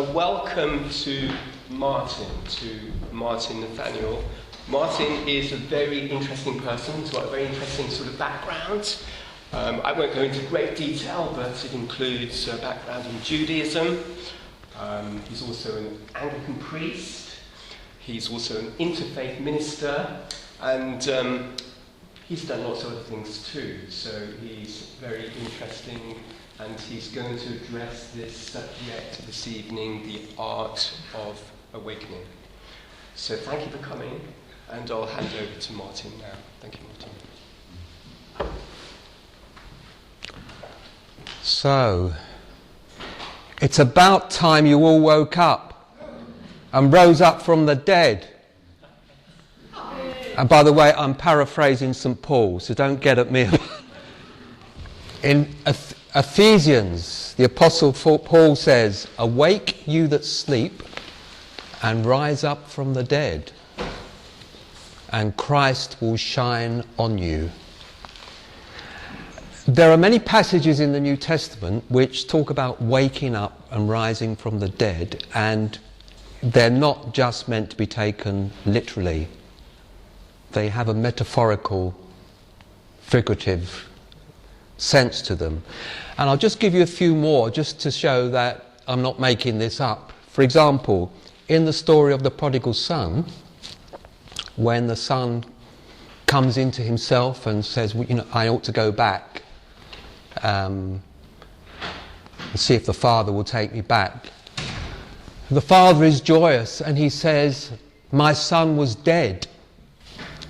Welcome to Martin Nathanael. Martin is a very interesting person. He's got a very interesting sort of background. I won't go into great detail, but it includes a background in Judaism. He's also an Anglican priest. He's also an interfaith minister, and he's done lots of other things too. So he's very interesting. And he's going to address this subject this evening, the art of awakening. So thank you for coming, and I'll hand over to Martin now. Thank you, Martin. So, it's about time you all woke up and rose up from the dead. And by the way, I'm paraphrasing St. Paul, so don't get at me. In Ephesians, the Apostle Paul says, "Awake you that sleep, and rise up from the dead, and Christ will shine on you." There are many passages in the New Testament which talk about waking up and rising from the dead, and they're not just meant to be taken literally. They have a metaphorical, figurative sense to them. And I'll just give you a few more just to show that I'm not making this up. For example, in the story of the prodigal son, when the son comes into himself and says, well, I ought to go back and see if the father will take me back. The father is joyous and he says, "My son was dead,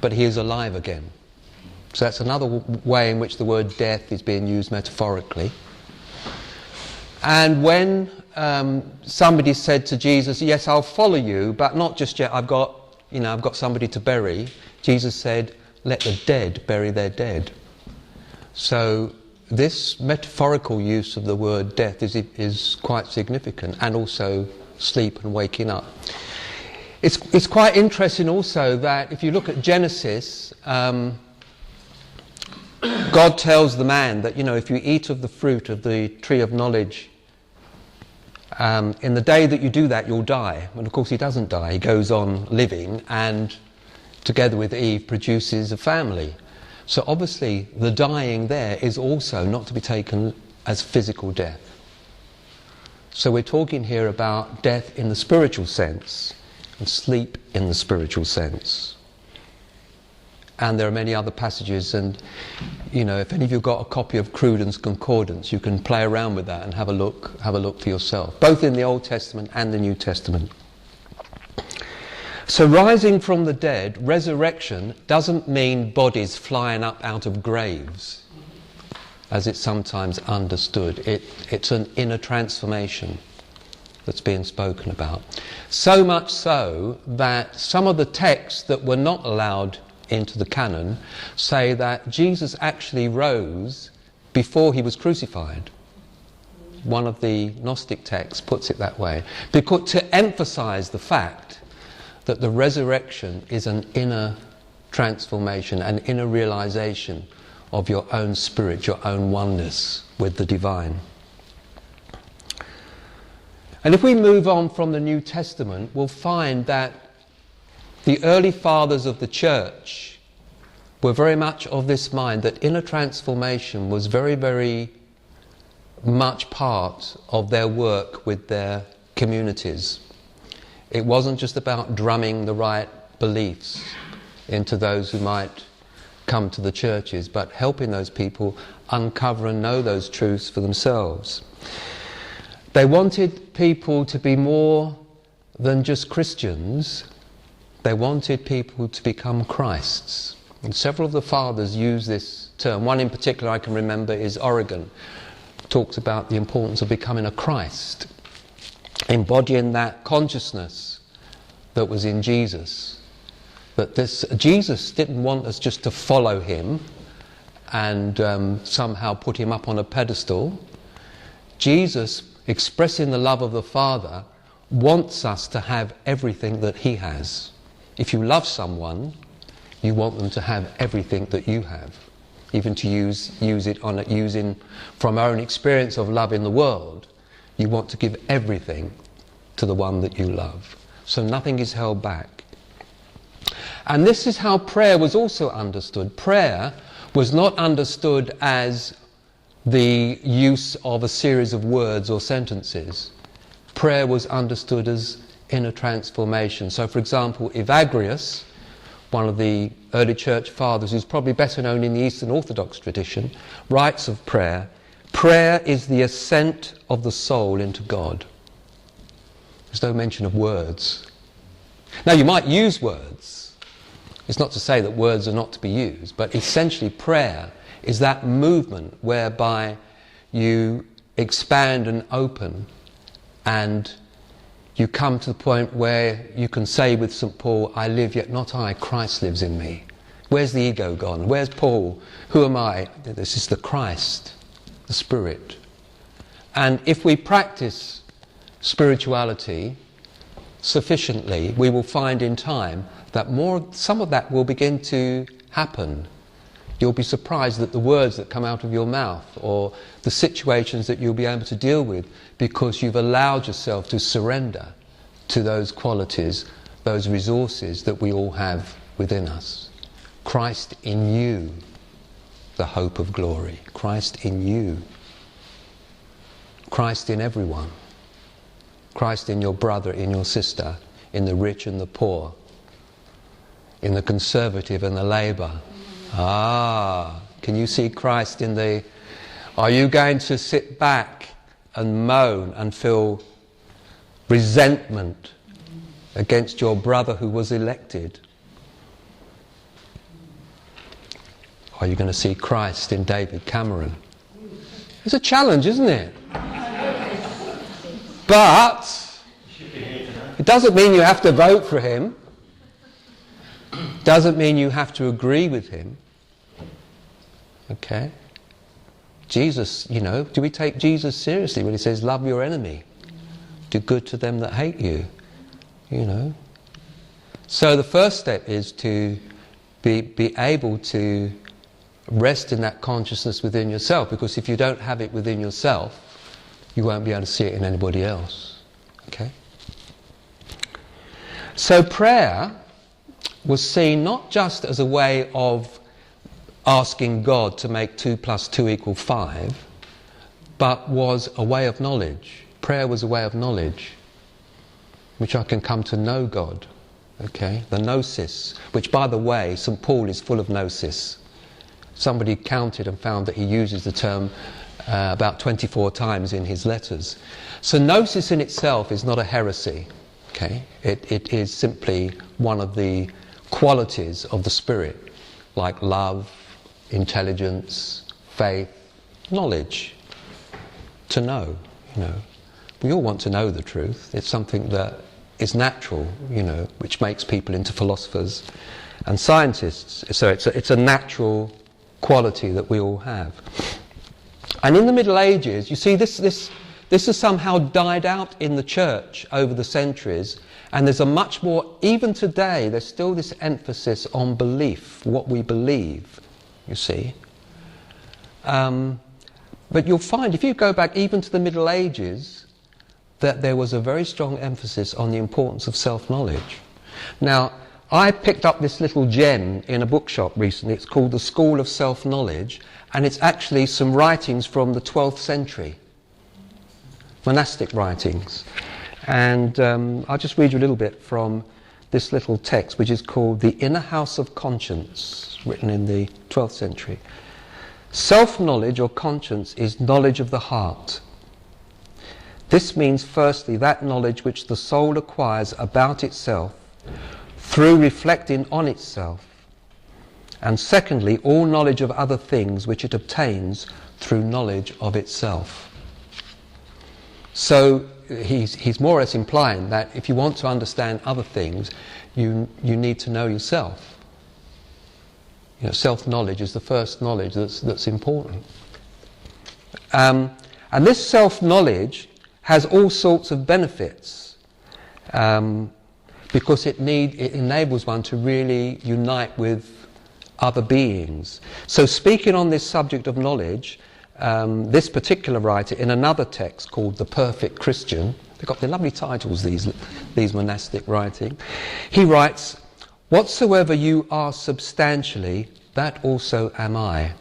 but he is alive again." So that's another way in which the word death is being used metaphorically. And when somebody said to Jesus, "Yes, I'll follow you, but not just yet. I've got somebody to bury." Jesus said, "Let the dead bury their dead." So this metaphorical use of the word death is quite significant, and also sleep and waking up. It's quite interesting also that if you look at Genesis, God tells the man that, if you eat of the fruit of the tree of knowledge, in the day that you do that, you'll die. And of course he doesn't die. He goes on living and, together with Eve, produces a family. So obviously the dying there is also not to be taken as physical death. So we're talking here about death in the spiritual sense and sleep in the spiritual sense. And there are many other passages, and if any of you've got a copy of Cruden's Concordance, you can play around with that and have a look for yourself, both in the Old Testament and the New Testament. So rising from the dead, resurrection, doesn't mean bodies flying up out of graves, as it's sometimes understood. It's an inner transformation that's being spoken about. So much so that some of the texts that were not allowed into the canon say that Jesus actually rose before he was crucified. One of the Gnostic texts puts it that way, because to emphasize the fact that the resurrection is an inner transformation, an inner realization of your own spirit, your own oneness with the divine. And if we move on from the New Testament, we'll find that the early fathers of the church were very much of this mind that inner transformation was very, very much part of their work with their communities. It wasn't just about drumming the right beliefs into those who might come to the churches, but helping those people uncover and know those truths for themselves. They wanted people to be more than just Christians. They wanted people to become Christs. And several of the fathers use this term. One in particular I can remember is Origen. Talks about the importance of becoming a Christ, embodying that consciousness that was in Jesus. That Jesus didn't want us just to follow him and somehow put him up on a pedestal. Jesus, expressing the love of the Father, wants us to have everything that he has. If you love someone, you want them to have everything that you have. Even to use it on using from our own experience of love in the world, you want to give everything to the one that you love. So nothing is held back. And this is how prayer was also understood. Prayer was not understood as the use of a series of words or sentences. Prayer was understood as inner transformation. So, for example, Evagrius, one of the early church fathers, who's probably better known in the Eastern Orthodox tradition, writes of prayer, prayer is the ascent of the soul into God. There's no mention of words. Now, you might use words. It's not to say that words are not to be used, but essentially prayer is that movement whereby you expand and open and you come to the point where you can say with St. Paul, I live yet not I, Christ lives in me. Where's the ego gone? Where's Paul? Who am I? This is the Christ, the Spirit. And if we practice spirituality sufficiently, we will find in time that some of that will begin to happen. You'll be surprised at the words that come out of your mouth or the situations that you'll be able to deal with because you've allowed yourself to surrender to those qualities, those resources that we all have within us. Christ in you, the hope of glory. Christ in you. Christ in everyone. Christ in your brother, in your sister, in the rich and the poor, in the conservative and the Labour. Can you see Christ in the... Are you going to sit back and moan and feel resentment against your brother who was elected? Are you going to see Christ in David Cameron? It's a challenge, isn't it? But it doesn't mean you have to vote for him. Doesn't mean you have to agree with him. Okay? Jesus, do we take Jesus seriously when he says, love your enemy? Do good to them that hate you. So the first step is to be able to rest in that consciousness within yourself, because if you don't have it within yourself, you won't be able to see it in anybody else. Okay? So prayer was seen not just as a way of asking God to make 2 + 2 = 5, but was a way of knowledge. Prayer was a way of knowledge, which I can come to know God. Okay? The gnosis, which by the way, St. Paul is full of gnosis. Somebody counted and found that he uses the term about 24 times in his letters. So gnosis in itself is not a heresy. Okay? It is simply one of the qualities of the Spirit, like love, intelligence, faith, knowledge. To know, We all want to know the truth. It's something that is natural, which makes people into philosophers and scientists. So it's a natural quality that we all have. And in the Middle Ages, you see, this has somehow died out in the church over the centuries, and there's a much more, even today, there's still this emphasis on belief, what we believe, you see. But you'll find, if you go back even to the Middle Ages, that there was a very strong emphasis on the importance of self-knowledge. Now, I picked up this little gem in a bookshop recently. It's called The School of Self-Knowledge, and it's actually some writings from the 12th century, monastic writings. And I'll just read you a little bit from this little text, which is called The Inner House of Conscience, written in the 12th century. Self-knowledge or conscience is knowledge of the heart. This means firstly that knowledge which the soul acquires about itself through reflecting on itself, and secondly all knowledge of other things which it obtains through knowledge of itself. So he's more or less implying that if you want to understand other things, you need to know yourself. Self-knowledge is the first knowledge that's important. And this self-knowledge has all sorts of benefits, because it enables one to really unite with other beings. So speaking on this subject of knowledge, this particular writer, in another text called The Perfect Christian, They've got their lovely titles, these monastic writing. He writes, "Whatsoever you are substantially, that also am I.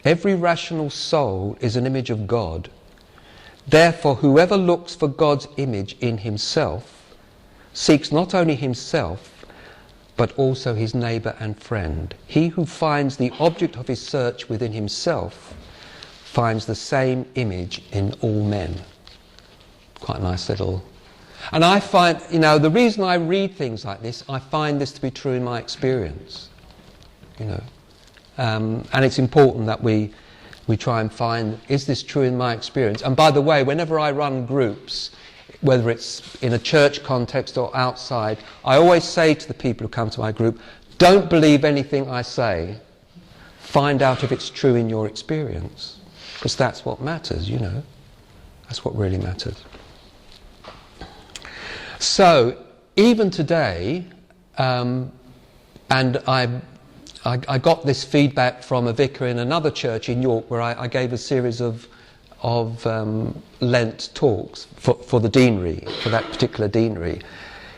Every rational soul is an image of God. Therefore, whoever looks for God's image in himself seeks not only himself, but also his neighbour and friend. He who finds the object of his search within himself finds the same image in all men." Quite a nice little... And I find, the reason I read things like this, I find this to be true in my experience. And it's important that we try and find, is this true in my experience? And by the way, whenever I run groups, whether it's in a church context or outside, I always say to the people who come to my group, don't believe anything I say, find out if it's true in your experience. Because that's what matters, That's what really matters. So, even today, and I got this feedback from a vicar in another church in York where I gave a series of Lent talks for the deanery, for that particular deanery.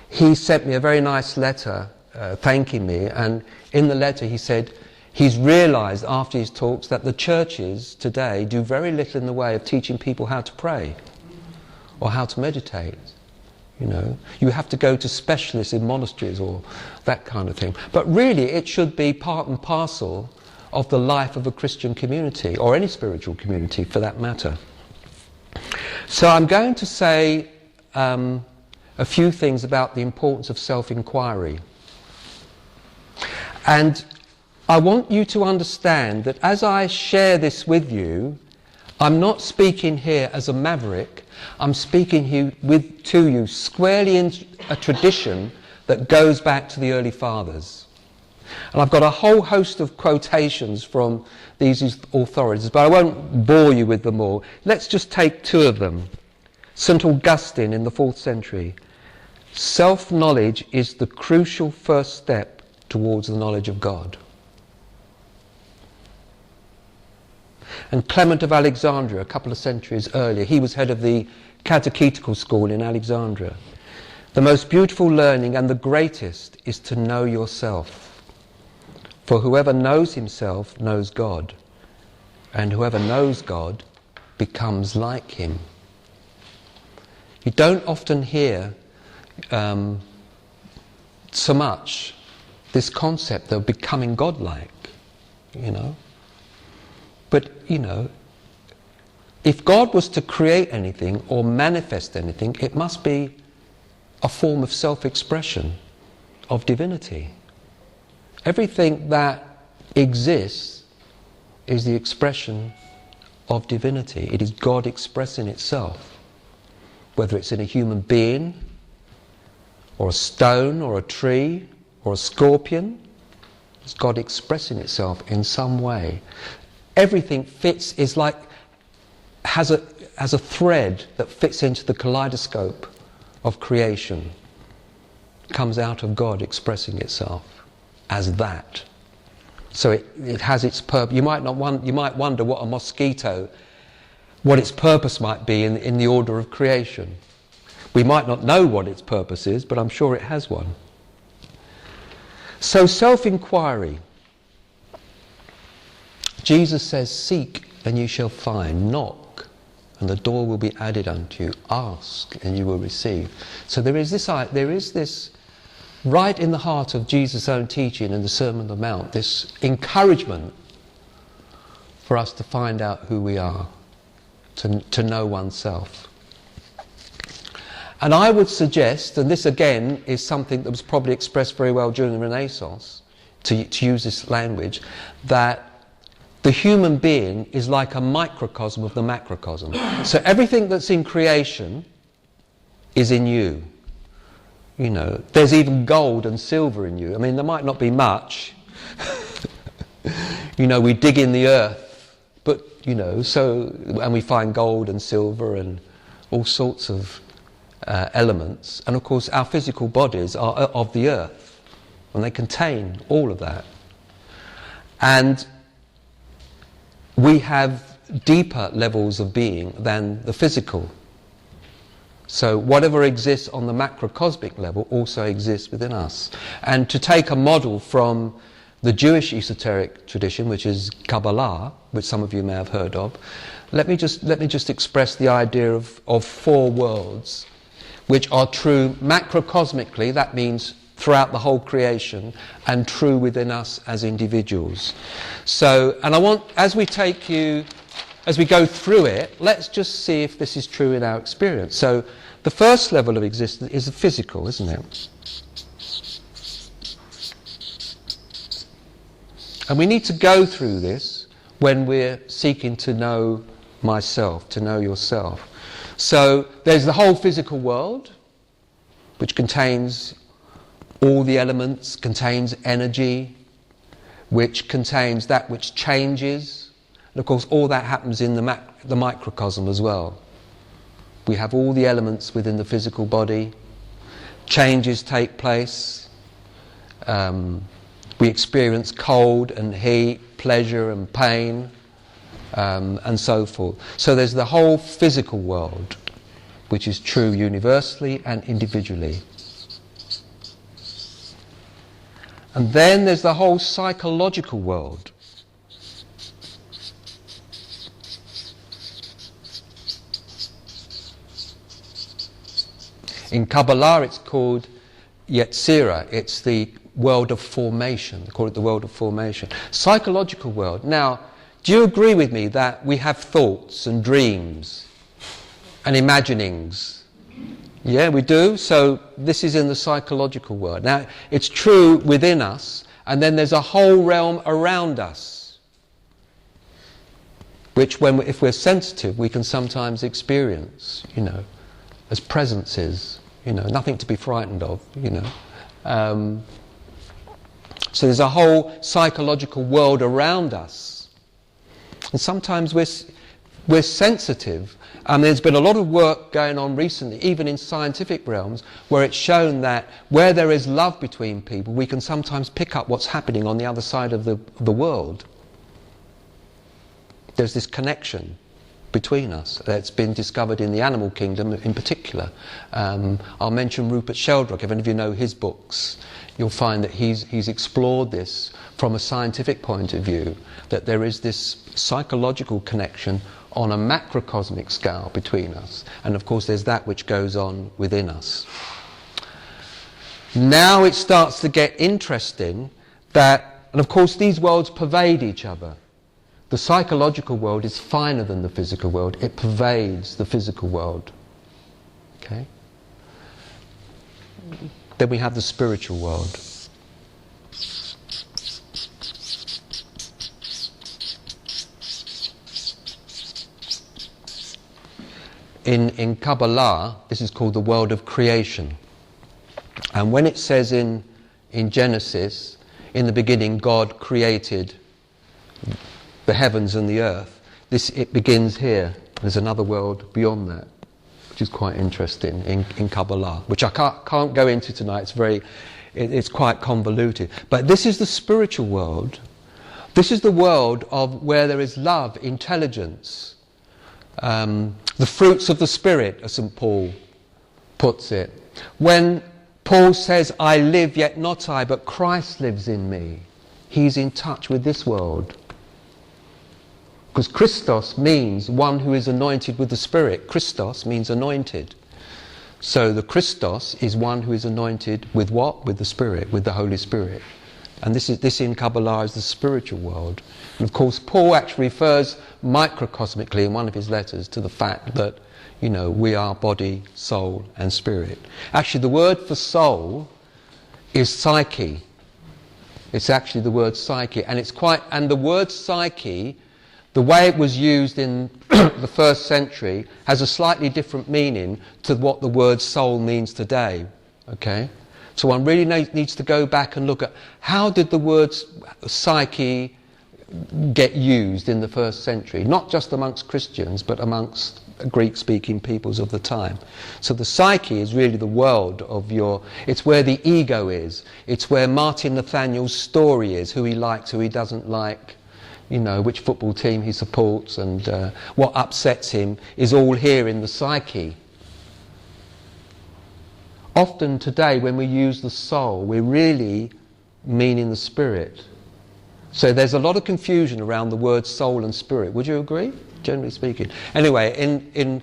He sent me a very nice letter thanking me, and in the letter he said he's realised after his talks that the churches today do very little in the way of teaching people how to pray or how to meditate. You have to go to specialists in monasteries or that kind of thing. But really it should be part and parcel of the life of a Christian community, or any spiritual community for that matter. So I'm going to say a few things about the importance of self-inquiry. And I want you to understand that as I share this with you, I'm not speaking here as a maverick. I'm speaking to you squarely in a tradition that goes back to the early fathers. And I've got a whole host of quotations from these authorities, but I won't bore you with them all. Let's just take two of them. St. Augustine in the 4th century. Self-knowledge is the crucial first step towards the knowledge of God. And Clement of Alexandria, a couple of centuries earlier, he was head of the catechetical school in Alexandria. The most beautiful learning and the greatest is to know yourself. For whoever knows himself knows God, and whoever knows God becomes like him. You don't often hear so much this concept of becoming godlike, But, if God was to create anything or manifest anything, it must be a form of self-expression of divinity. Everything that exists is the expression of divinity. It is God expressing itself. Whether it's in a human being, or a stone, or a tree, or a scorpion, it's God expressing itself in some way. Everything fits, has a thread that fits into the kaleidoscope of creation. Comes out of God expressing itself as that. So it has its purpose. You might wonder what a mosquito, what its purpose might be in the order of creation. We might not know what its purpose is, but I'm sure it has one. So self-inquiry. Jesus says, "Seek and you shall find, knock and the door will be added unto you, ask and you will receive." So there is this right in the heart of Jesus' own teaching in the Sermon on the Mount, this encouragement for us to find out who we are, to know oneself. And I would suggest, and this again is something that was probably expressed very well during the Renaissance, to use this language, that the human being is like a microcosm of the macrocosm. So everything that's in creation is in you. There's even gold and silver in you. I mean, there might not be much. We dig in the earth, but, and we find gold and silver and all sorts of elements. And of course, our physical bodies are of the earth, and they contain all of that. And we have deeper levels of being than the physical. So whatever exists on the macrocosmic level also exists within us. And to take a model from the Jewish esoteric tradition, which is Kabbalah, which some of you may have heard of, let me just express the idea of four worlds which are true macrocosmically, that means throughout the whole creation, and true within us as individuals. So, and I want, as we go through it, let's just see if this is true in our experience. So the first level of existence is the physical, isn't it? And we need to go through this when we're seeking to know myself, to know yourself. So there's the whole physical world, which contains all the elements, contains energy, which contains that which changes. And of course all that happens in the microcosm as well. We have all the elements within the physical body. Changes take place. We experience cold and heat, pleasure and pain, and so forth. So there's the whole physical world, which is true universally and individually. And then there's the whole psychological world. In Kabbalah it's called Yetzirah, it's the world of formation, they call it the world of formation. Psychological world. Now, do you agree with me that we have thoughts and dreams and imaginings? Yeah, we do. So this is in the psychological world. Now, it's true within us, and then there's a whole realm around us, which, if we're sensitive, we can sometimes experience, as presences, nothing to be frightened of, So there's a whole psychological world around us. And sometimes we're sensitive. There's been a lot of work going on recently, even in scientific realms, where it's shown that where there is love between people, we can sometimes pick up what's happening on the other side of the world. There's this connection between us that's been discovered in the animal kingdom in particular. I'll mention Rupert Sheldrake. If any of you know his books, you'll find that he's explored this from a scientific point of view, that there is this psychological connection on a macrocosmic scale between us. And of course there's that which goes on within us. Now it starts to get interesting that, and of course these worlds pervade each other. The psychological world is finer than the physical world. It pervades the physical world. Okay? Then we have the spiritual world. In Kabbalah, this is called the world of creation. And when it says in Genesis, in the beginning God created the heavens and the earth, it begins here. There's another world beyond that, which is quite interesting in Kabbalah, which I can't go into tonight. It's quite convoluted. But this is the spiritual world. This is the world of where there is love, intelligence, the fruits of the Spirit, as St. Paul puts it. When Paul says, I live, yet not I, but Christ lives in me, he's in touch with this world. Because Christos means one who is anointed with the Spirit. Christos means anointed. So the Christos is one who is anointed with what? With the Spirit, with the Holy Spirit. And this in Kabbalah is the spiritual world. And of course Paul actually refers microcosmically in one of his letters to the fact that, we are body, soul and spirit. Actually the word for soul is psyche. It's actually the word psyche. And the word psyche, the way it was used in the first century, has a slightly different meaning to what the word soul means today. Okay? So one really needs to go back and look at how did the word psyche get used in the first century, not just amongst Christians, but amongst Greek-speaking peoples of the time. So the psyche is really the world of it's where the ego is. It's where Martin Nathanael's story is, who he likes, who he doesn't like, which football team he supports, and what upsets him is all here in the psyche. Often today when we use the soul, we're really meaning the spirit. So there's a lot of confusion around the words soul and spirit. Would you agree? Generally speaking. Anyway,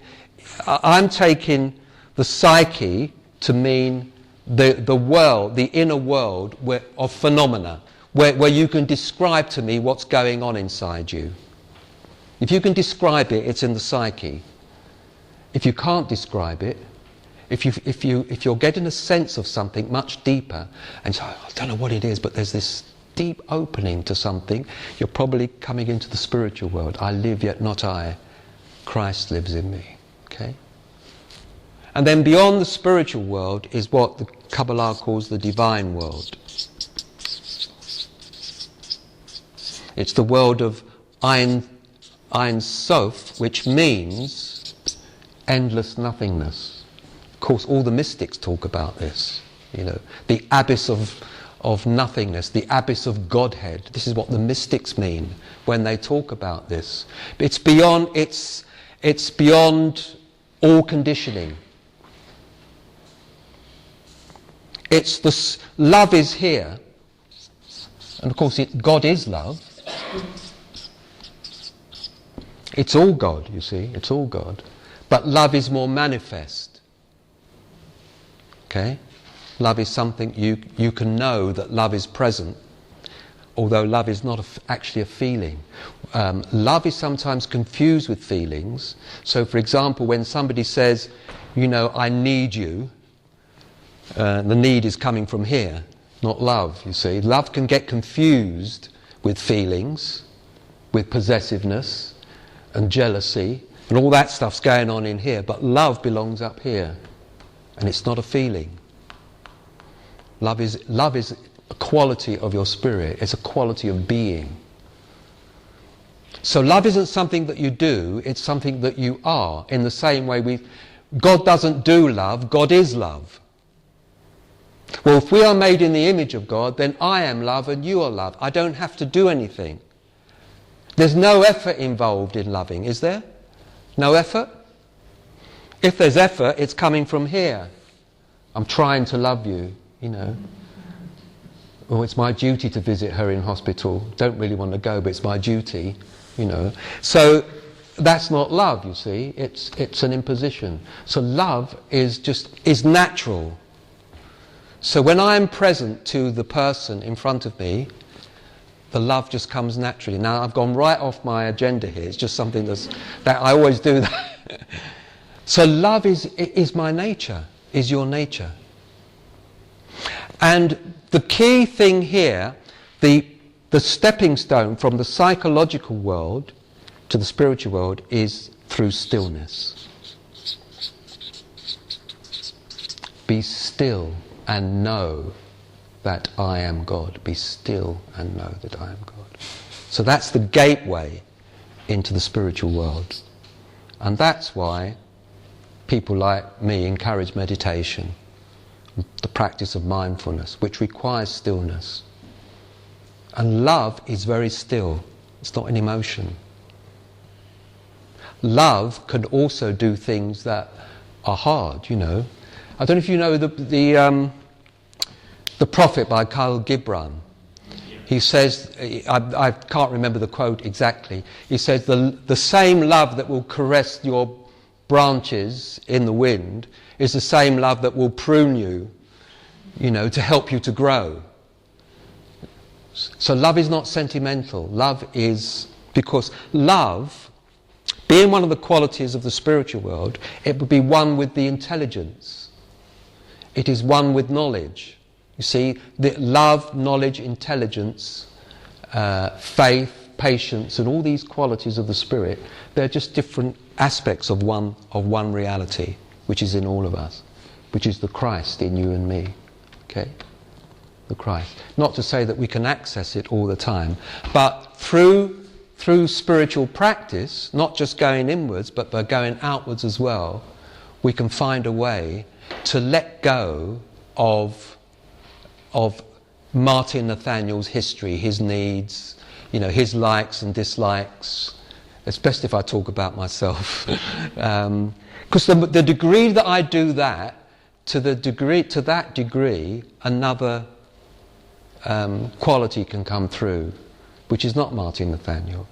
I'm taking the psyche to mean the world, the inner world of phenomena, where you can describe to me what's going on inside you. If you can describe it, it's in the psyche. If you can't describe it, if you're getting a sense of something much deeper, and so, I don't know what it is, but there's this deep opening to something, you're probably coming into the spiritual world. I live, yet not I. Christ lives in me. Okay? And then beyond the spiritual world is what the Kabbalah calls the divine world. It's the world of Ein Sof, which means endless nothingness. Of course, all the mystics talk about this. You know, the abyss of nothingness, the abyss of Godhead. This is what the mystics mean when they talk about this. It's beyond all conditioning. It's the love is here, and of course God is love. It's all God, you see, it's all God. But love is more manifest. Okay? Love is something you can know that love is present, although love is not actually a feeling. Love is sometimes confused with feelings. So, for example, when somebody says, you know, I need you, the need is coming from here, not love, you see. Love can get confused with feelings, with possessiveness and jealousy, and all that stuff's going on in here, but love belongs up here, and it's not a feeling. Love is a quality of your spirit, it's a quality of being. So love isn't something that you do, it's something that you are, in the same way God doesn't do love, God is love. Well, if we are made in the image of God, then I am love and you are love. I don't have to do anything. There's no effort involved in loving, is there? No effort? If there's effort, it's coming from here. I'm trying to love you, you know. Oh, it's my duty to visit her in hospital. Don't really want to go, but it's my duty, you know. So that's not love, you see. It's an imposition. So love is natural. So when I'm present to the person in front of me, the love just comes naturally. Now I've gone right off my agenda here. It's just something that I always do that. So love is my nature, is your nature. And the key thing here, the stepping stone from the psychological world to the spiritual world is through stillness. Be still and know that I am God. Be still and know that I am God. So that's the gateway into the spiritual world. And that's why people like me encourage meditation, the practice of mindfulness, which requires stillness. And love is very still. It's not an emotion. Love can also do things that are hard, you know. I don't know if you know the Prophet by Khalil Gibran. He says, I can't remember the quote exactly, he says, the same love that will caress your branches in the wind is the same love that will prune you, you know, to help you to grow. So love is not sentimental. Love is, because love, being one of the qualities of the spiritual world, it would be one with the intelligence. It is one with knowledge. You see, the love, knowledge, intelligence, faith, patience, and all these qualities of the spirit, they're just different aspects of one reality, which is in all of us, which is the Christ in you and me. Okay? The Christ. Not to say that we can access it all the time, but through spiritual practice, not just going inwards, but by going outwards as well, we can find a way to let go of Martin Nathanael's history, his needs, you know, his likes and dislikes. It's best if I talk about myself. Because the degree that I do that to that degree, another quality can come through, which is not Martin Nathanael.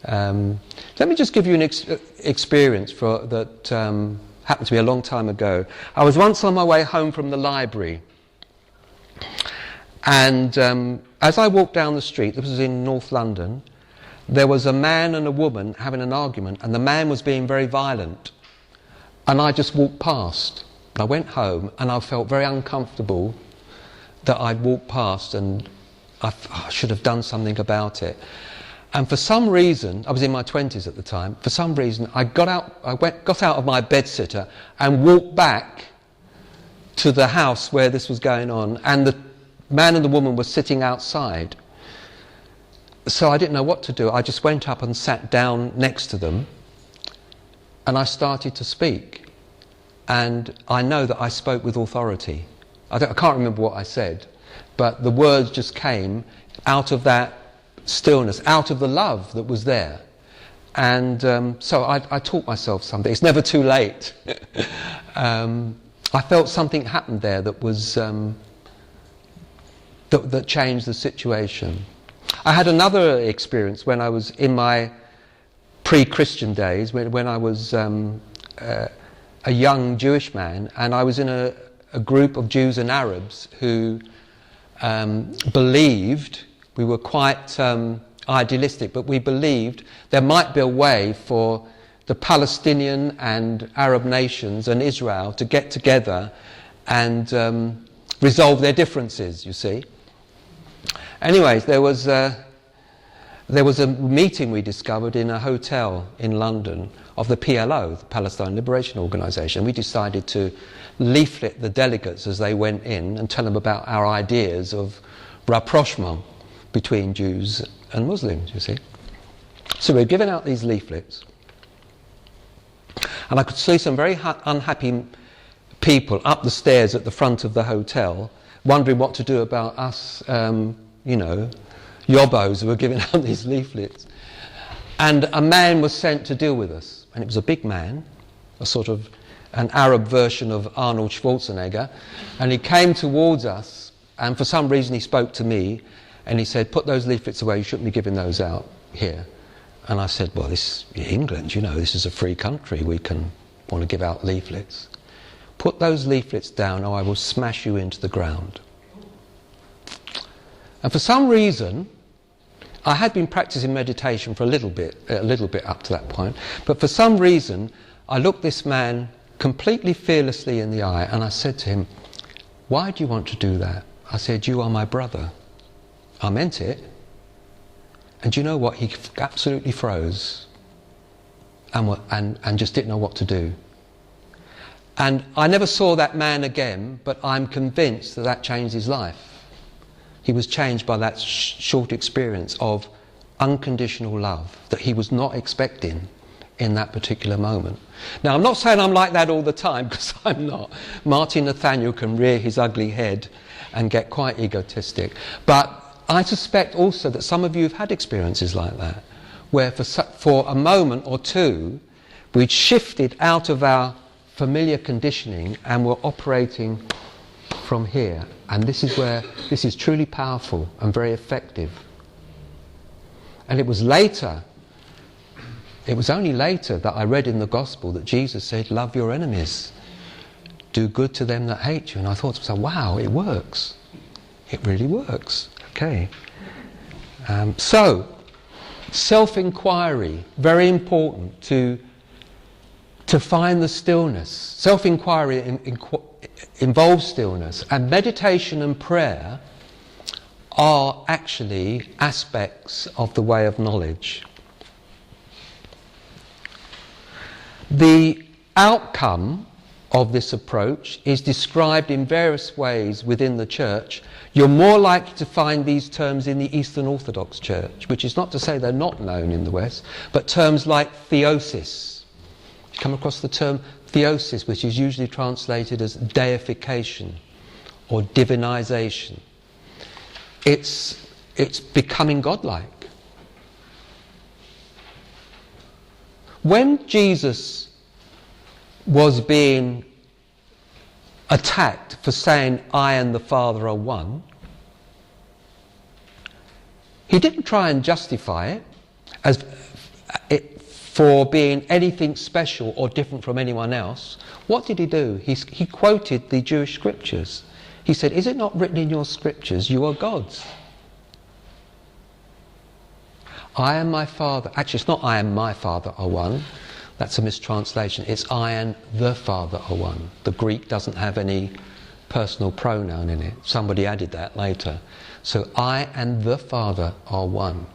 Let me just give you an experience that happened to me a long time ago. I was once on my way home from the library, and as I walked down the street, this was in North London, there was a man and a woman having an argument, and the man was being very violent, and I just walked past. I went home and I felt very uncomfortable that I'd walked past, and I should have done something about it. And for some reason, I was in my 20s at the time, for some reason I got out of my bedsitter and walked back to the house where this was going on, and the man and the woman were sitting outside. So I didn't know what to do. I just went up and sat down next to them, and I started to speak. And I know that I spoke with authority. I can't remember what I said, but the words just came out of that stillness, out of the love that was there. And so I taught myself something. It's never too late. I felt something happened there that was that changed the situation. I had another experience when I was in my pre-Christian days, when I was a young Jewish man, and I was in a group of Jews and Arabs who believed, we were quite idealistic, but we believed there might be a way for the Palestinian and Arab nations and Israel to get together and resolve their differences, you see. Anyways, there was a meeting we discovered in a hotel in London of the PLO, the Palestine Liberation Organization. We decided to leaflet the delegates as they went in and tell them about our ideas of rapprochement between Jews and Muslims, you see. So we were giving out these leaflets, and I could see some very unhappy people up the stairs at the front of the hotel wondering what to do about us, yobbos who were giving out these leaflets. And a man was sent to deal with us, and it was a big man, a sort of an Arab version of Arnold Schwarzenegger, and he came towards us, and for some reason he spoke to me, and he said, "Put those leaflets away, you shouldn't be giving those out here." And I said, "Well, this is England, this is a free country, we can want to give out leaflets. Put those leaflets down or I will smash you into the ground." And for some reason, I had been practicing meditation for a little bit up to that point, but for some reason I looked this man completely fearlessly in the eye, and I said to him, "Why do you want to do that?" I said, "You are my brother." I meant it. And do you know what? He absolutely froze and just didn't know what to do. And I never saw that man again, but I'm convinced that that changed his life. He was changed by that short experience of unconditional love that he was not expecting in that particular moment. Now, I'm not saying I'm like that all the time, because I'm not. Martin Nathanael can rear his ugly head and get quite egotistic. But I suspect also that some of you have had experiences like that, where for a moment or two, we'd shifted out of our familiar conditioning and were operating from here. And this is where this is truly powerful and very effective. And it was only later that I read in the Gospel that Jesus said, "Love your enemies, do good to them that hate you." And I thought to myself, wow, it works. It really works. Okay. So, self-inquiry, very important to find the stillness. Self-inquiry involves stillness, and meditation and prayer are actually aspects of the way of knowledge. The outcome of this approach is described in various ways within the church. You're more likely to find these terms in the Eastern Orthodox Church, which is not to say they're not known in the West, but terms like theosis. You come across the term theosis, which is usually translated as deification or divinization. It's becoming godlike. When Jesus was being attacked for saying, I and the Father are one, he didn't try and justify it as for being anything special or different from anyone else. What did he do? He quoted the Jewish scriptures. He said, is it not written in your scriptures, you are gods? I and my Father, actually it's not I and my Father are one, that's a mistranslation, it's I and the Father are one. The Greek doesn't have any personal pronoun in it, somebody added that later. So I and the Father are one.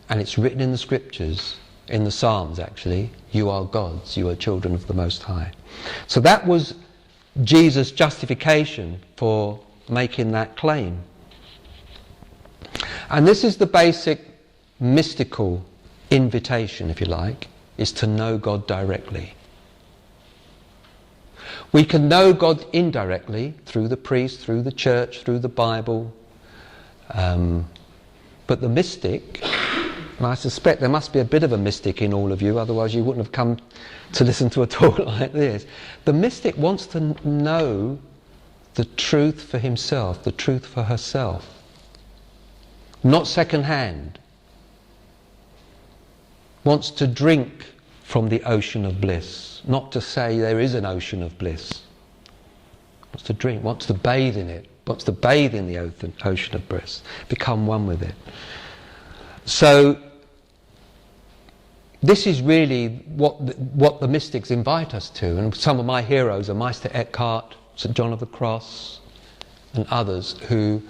And it's written in the scriptures, in the Psalms actually, you are gods, you are children of the Most High. So that was Jesus' justification for making that claim. And this is the basic mystical invitation, if you like, is to know God directly. We can know God indirectly through the priest, through the church, through the Bible. But the mystic, and I suspect there must be a bit of a mystic in all of you, otherwise you wouldn't have come to listen to a talk like this. The mystic wants to know the truth for himself, the truth for herself. Not second hand. Wants to drink from the ocean of bliss. Not to say there is an ocean of bliss. Wants to drink, wants to bathe in it. Wants to bathe in the ocean of bliss. Become one with it. So, this is really what the mystics invite us to. And some of my heroes are Meister Eckhart, St. John of the Cross, and others who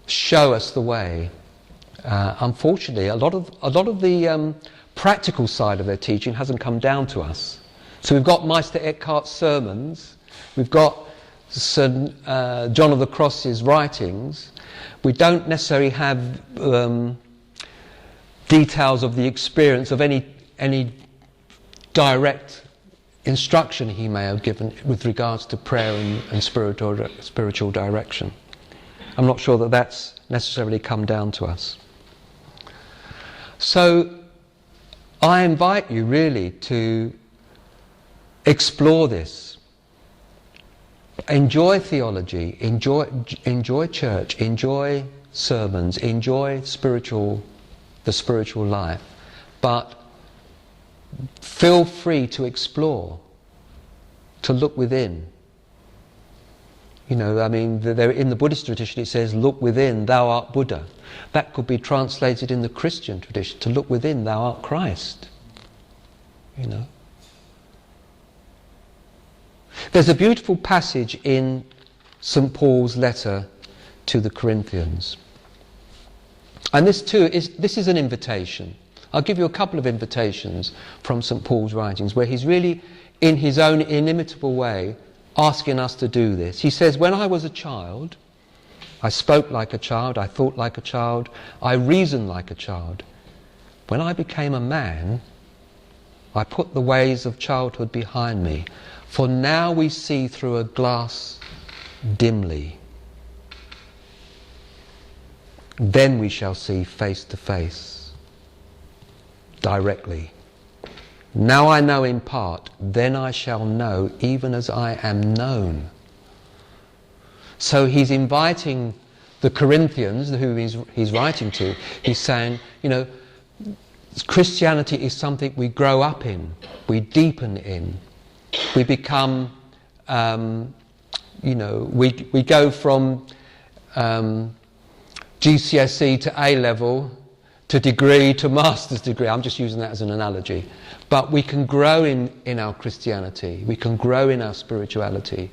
show us the way. Unfortunately, a lot of the practical side of their teaching hasn't come down to us. So we've got Meister Eckhart's sermons, we've got St. John of the Cross's writings. We don't necessarily have details of the experience of any direct instruction he may have given with regards to prayer and spiritual direction. I'm not sure that that's necessarily come down to us. So I invite you really to explore this. Enjoy theology, enjoy church, enjoy sermons, enjoy the spiritual life, but feel free to explore, to look within. You know, I mean, in the Buddhist tradition it says, look within, thou art Buddha. That could be translated in the Christian tradition, to look within, thou art Christ. You know. There's a beautiful passage in St. Paul's letter to the Corinthians. And this too is an invitation. I'll give you a couple of invitations from St. Paul's writings where he's really, in his own inimitable way, asking us to do this. He says, when I was a child, I spoke like a child, I thought like a child, I reasoned like a child. When I became a man, I put the ways of childhood behind me. For now we see through a glass dimly. Then we shall see face to face, directly. Now I know in part, then I shall know even as I am known. So he's inviting the Corinthians, who he's writing to, he's saying, you know, Christianity is something we grow up in, we deepen in, we become, you know, we go from GCSE to A level, to degree, to master's degree. I'm just using that as an analogy. But we can grow in our Christianity, we can grow in our spirituality,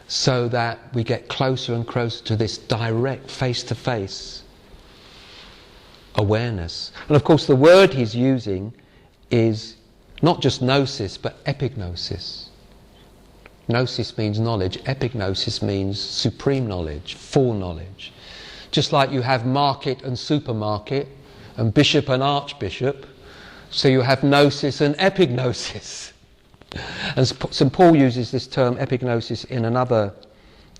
so that we get closer and closer to this direct, face-to-face awareness. And of course the word he's using is not just gnosis, but epignosis. Gnosis means knowledge, epignosis means supreme knowledge, full knowledge. Just like you have market and supermarket, and bishop and archbishop, so you have gnosis and epignosis. And St. Paul uses this term epignosis in another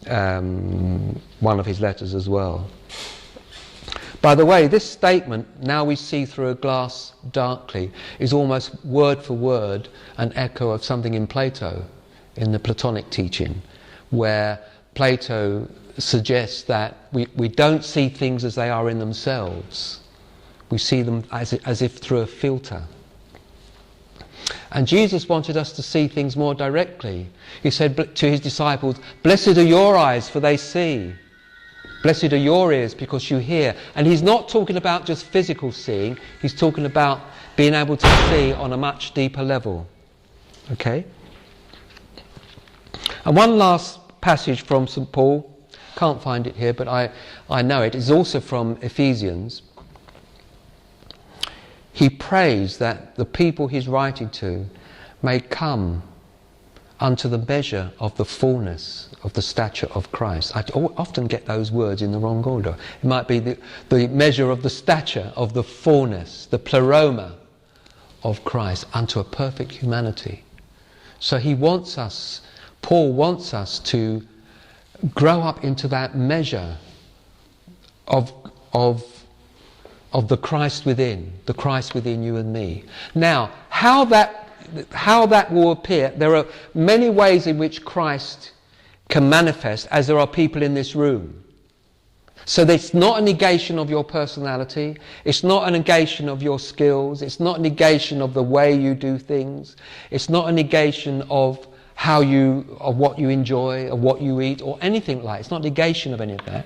one of his letters as well. By the way, this statement, now we see through a glass darkly, is almost word for word an echo of something in Plato. in the Platonic teaching, where Plato suggests that we don't see things as they are in themselves. We see them as if through a filter. And Jesus wanted us to see things more directly. He said to his disciples, "Blessed are your eyes, for they see. Blessed are your ears, because you hear." And he's not talking about just physical seeing, he's talking about being able to see on a much deeper level. Okay? And one last passage from St. Paul, can't find it here, but I know it, is also from Ephesians. He prays that the people he's writing to may come unto the measure of the fullness of the stature of Christ. I often get those words in the wrong order. It might be the measure of the stature of the fullness, the pleroma of Christ, unto a perfect humanity. So he wants us, Paul wants us to grow up into that measure of the Christ within you and me. Now, how that will appear, there are many ways in which Christ can manifest, as there are people in this room. So it's not a negation of your personality, it's not a negation of your skills, it's not a negation of the way you do things, it's not a negation of what you enjoy, or what you eat, or anything like that. It's not a negation of any of that.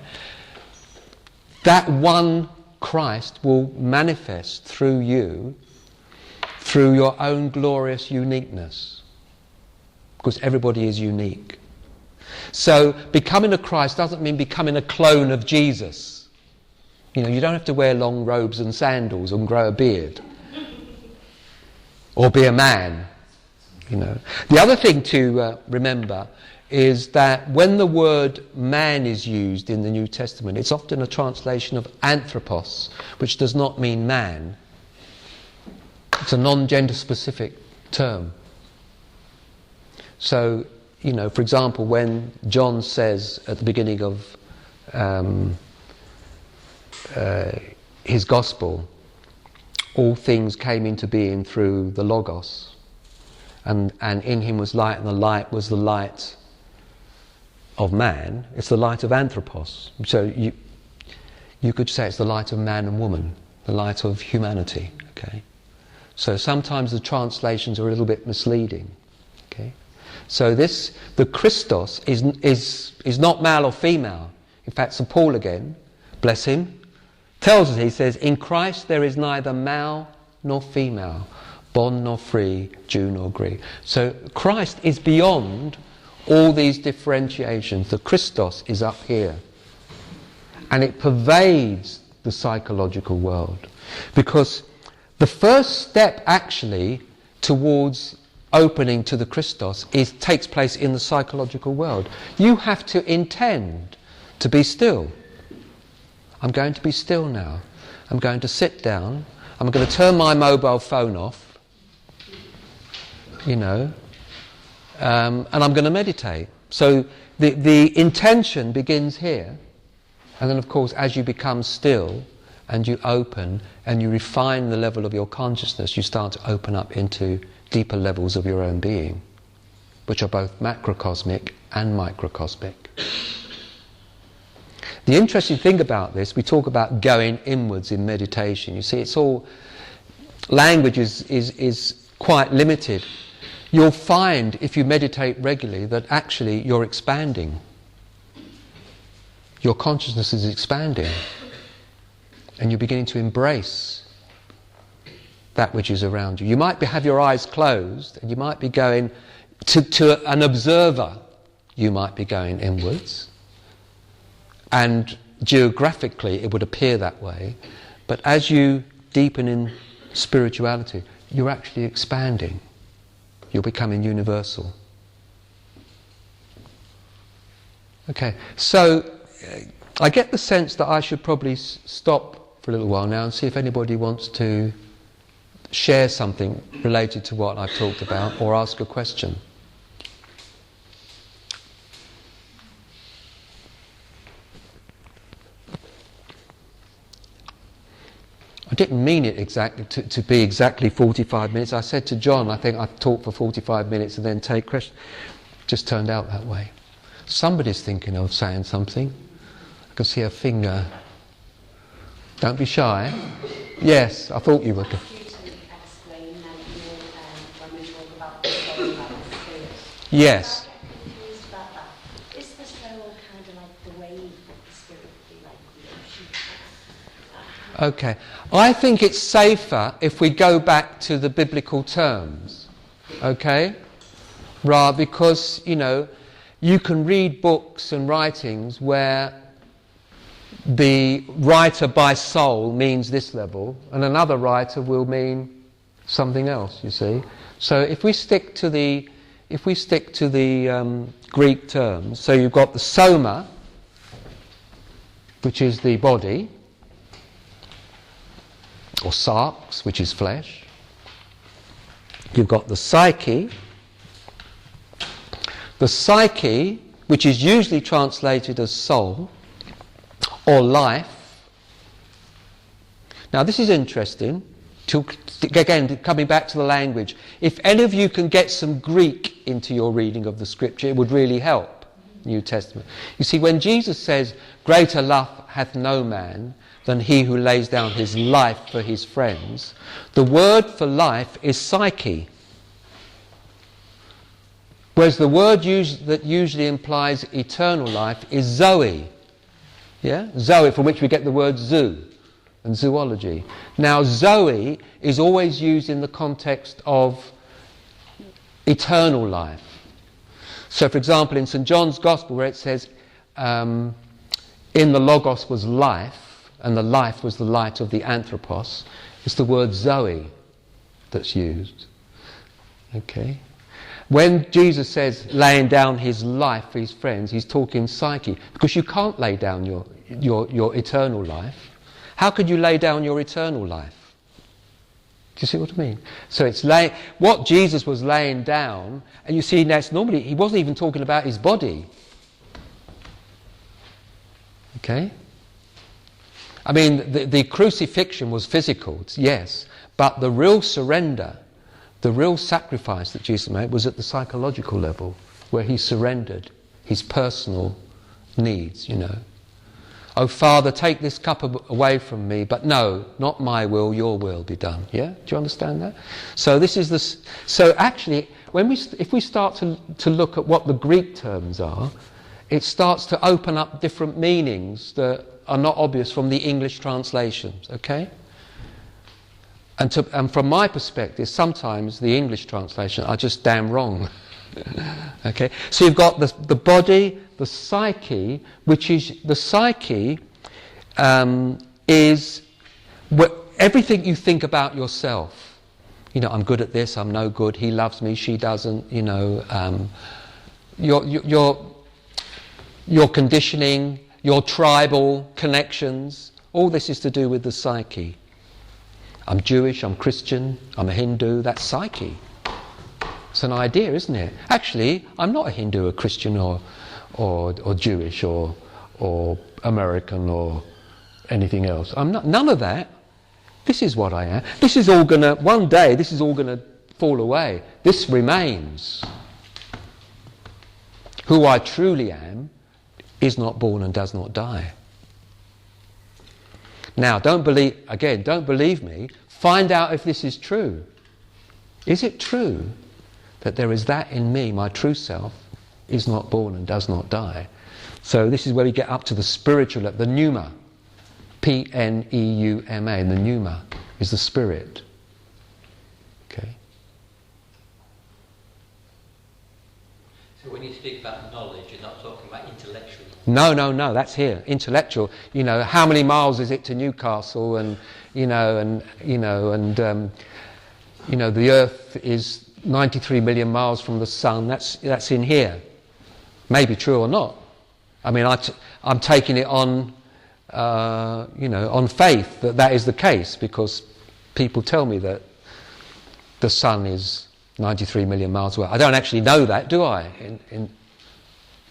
That one Christ will manifest through you, through your own glorious uniqueness, because everybody is unique. So becoming a Christ doesn't mean becoming a clone of Jesus. You know, you don't have to wear long robes and sandals and grow a beard or be a man. You know, the other thing to remember is that when the word man is used in the New Testament, it's often a translation of anthropos, which does not mean man. It's a non-gender specific term. So, you know, for example, when John says at the beginning of his gospel, all things came into being through the Logos, and in him was light, and the light was the light of man. It's the light of anthropos. So you could say it's the light of man and woman, the light of humanity. Okay. So sometimes the translations are a little bit misleading. Okay. So the Christos is not male or female. In fact, St. Paul again, bless him, tells us, he says, in Christ there is neither male nor female, bond nor free, Jew nor Greek. So Christ is beyond all these differentiations. The Christos is up here. And it pervades the psychological world. Because the first step actually towards opening to the Christos takes place in the psychological world. You have to intend to be still. I'm going to be still now. I'm going to sit down. I'm going to turn my mobile phone off. You know. And I'm going to meditate. So the intention begins here. And then, of course, as you become still and you open and you refine the level of your consciousness, you start to open up into deeper levels of your own being, which are both macrocosmic and microcosmic. The interesting thing about this, we talk about going inwards in meditation. You see, it's all, language is quite limited. You'll find, if you meditate regularly, that actually you're expanding. Your consciousness is expanding. And you're beginning to embrace that which is around you. You might have your eyes closed, and you might be going to an observer. You might be going inwards. And geographically it would appear that way. But as you deepen in spirituality, you're actually expanding. You're becoming universal. Okay, so I get the sense that I should probably stop for a little while now and see if anybody wants to share something related to what I've talked about or ask a question. I didn't mean it exactly to be exactly 45 minutes. I said to John, I think I'd talk for 45 minutes and then take questions. Just turned out that way. Somebody's thinking of saying something. I can see a finger. Don't be shy. Yes, I thought you were. Yes. Is the soul kind of like the wave that the spirit would be like the ocean? Okay. I think it's safer if we go back to the biblical terms. Okay? Right, because, you can read books and writings where the writer by soul means this level, and another writer will mean something else, you see. So if we stick to the Greek terms, so you've got the soma, which is the body, or sarx, which is flesh. You've got the psyche. The psyche, which is usually translated as soul or life. Now this is interesting. Again, coming back to the language, if any of you can get some Greek into your reading of the scripture, it would really help. New Testament. You see, when Jesus says, "Greater love hath no man than he who lays down his life for his friends," the word for life is psyche. Whereas the word that usually implies eternal life is zoe. Yeah? Zoe, from which we get the word zoo and zoology. Now, zoe is always used in the context of eternal life. So, for example, in St. John's Gospel, where it says, in the Logos was life, and the life was the light of the anthropos, it's the word zoe that's used. Okay? When Jesus says laying down his life for his friends, he's talking psyche, because you can't lay down your eternal life. How could you lay down your eternal life? Do you see what I mean? So it's what Jesus was laying down, and you see that's normally, he wasn't even talking about his body. Okay? I mean, the crucifixion was physical, yes, but the real surrender, the real sacrifice that Jesus made was at the psychological level, where he surrendered his personal needs, Oh, Father, take this cup away from me, but no, not my will, your will be done. Yeah? Do you understand that? So this is so actually, if we start to look at what the Greek terms are, it starts to open up different meanings that are not obvious from the English translations, okay? And from my perspective, sometimes the English translations are just damn wrong. Okay, so you've got the body, the psyche, which is the psyche is everything you think about yourself. I'm good at this, I'm no good, he loves me, she doesn't. Your conditioning, your tribal connections, all this is to do with the psyche. I'm Jewish, I'm Christian, I'm a Hindu, that's psyche. It's an idea, isn't it? Actually, I'm not a Hindu, or Christian, or Jewish, or American, or anything else. I'm not. None of that. This is what I am. This is all gonna. One day, this is all gonna fall away. This remains. Who I truly am is not born and does not die. Now, don't believe me. Find out if this is true. Is it true that there is that in me, my true self, is not born and does not die? So this is where we get up to the spiritual, the pneuma. P-N-E-U-M-A, the pneuma is the spirit. Okay. So when you speak about knowledge, you're not talking about intellectual. No, that's here. Intellectual. How many miles is it to Newcastle, and the Earth is 93 million miles from the sun. That's in here. Maybe true or not. I mean, I'm taking it on, on faith that is the case, because people tell me that the sun is 93 million miles away. I don't actually know that, do I?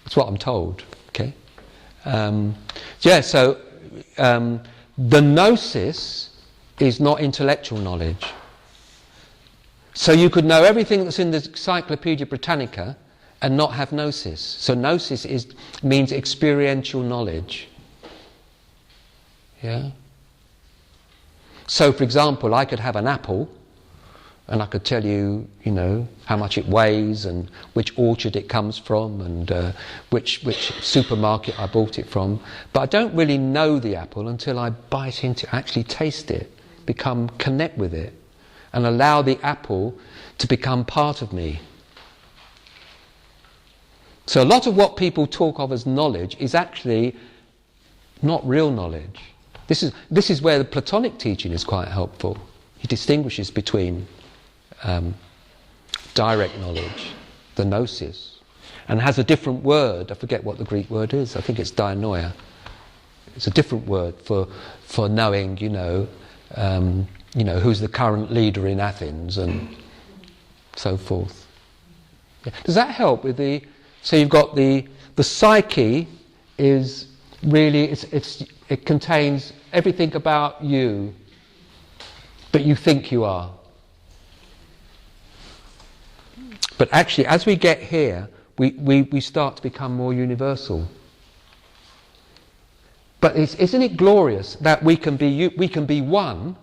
It's what I'm told. Okay. So the gnosis is not intellectual knowledge. So you could know everything that's in the Encyclopaedia Britannica and not have gnosis. So gnosis means experiential knowledge. Yeah? So, for example, I could have an apple, and I could tell you, how much it weighs, and which orchard it comes from, and which supermarket I bought it from. But I don't really know the apple until I bite into it, actually taste it, connect with it, and allow the apple to become part of me. So a lot of what people talk of as knowledge is actually not real knowledge. This is where the Platonic teaching is quite helpful. He distinguishes between direct knowledge, the gnosis, and has a different word. I forget what the Greek word is. I think it's dianoia. It's a different word for knowing, who's the current leader in Athens and so forth. Yeah. Does that help with the? So you've got the psyche is really it contains everything about you that you think you are. But actually, as we get here, we start to become more universal. But isn't it glorious that we can be one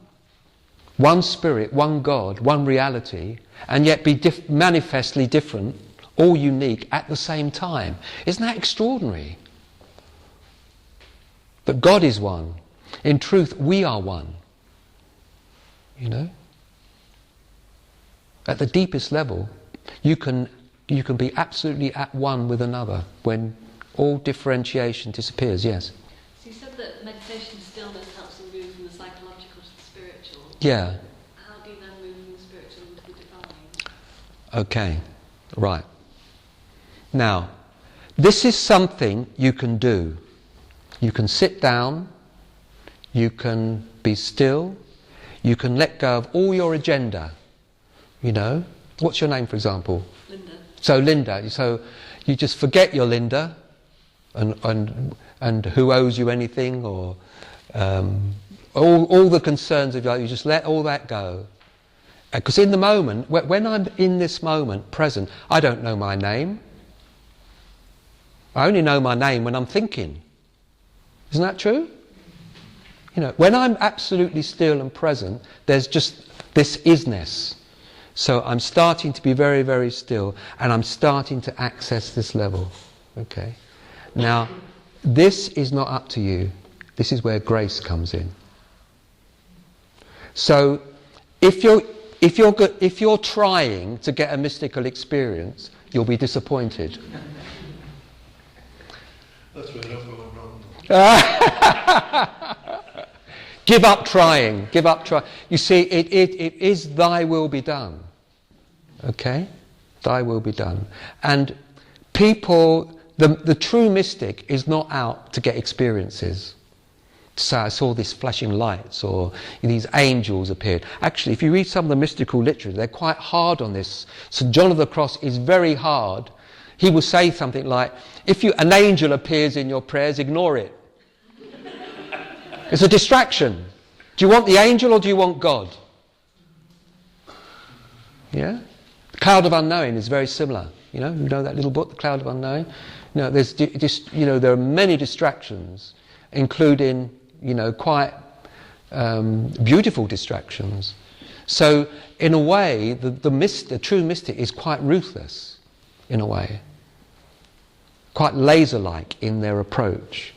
spirit, one God, one reality, and yet be manifestly different, all unique at the same time? Isn't that extraordinary? But God is one. In truth, we are one. At the deepest level, you can be absolutely at one with another when all differentiation disappears. Yes? So you said that meditation stillness helps you move from the psychological to the spiritual. Yeah. How do you then move from the spiritual into the divine? Okay, right. Now, this is something you can do. You can sit down, you can be still, you can let go of all your agenda. What's your name, for example? Linda. So Linda, so you just forget your Linda and who owes you anything, or all the concerns of life. You just let all that go. Because in the moment, when I'm in this moment present, I don't know my name. I only know my name when I'm thinking. Isn't that true? When I'm absolutely still and present, there's just this isness. So I'm starting to be very, very still, and I'm starting to access this level. Okay. Now, this is not up to you. This is where grace comes in. So, if you're trying to get a mystical experience, you'll be disappointed. That's where I'm going wrong. Give up trying. Give up trying. You see, it is thy will be done. Okay? Thy will be done. And people, the true mystic is not out to get experiences. So I saw these flashing lights, or these angels appeared. Actually, if you read some of the mystical literature, they're quite hard on this. St. John of the Cross is very hard. He will say something like, if an angel appears in your prayers, ignore it. It's a distraction. Do you want the angel or do you want God? Yeah? The Cloud of Unknowing is very similar. You know that little book, The Cloud of Unknowing? There are many distractions, including, quite beautiful distractions. So, in a way, the true mystic is quite ruthless, in a way. Quite laser-like in their approach,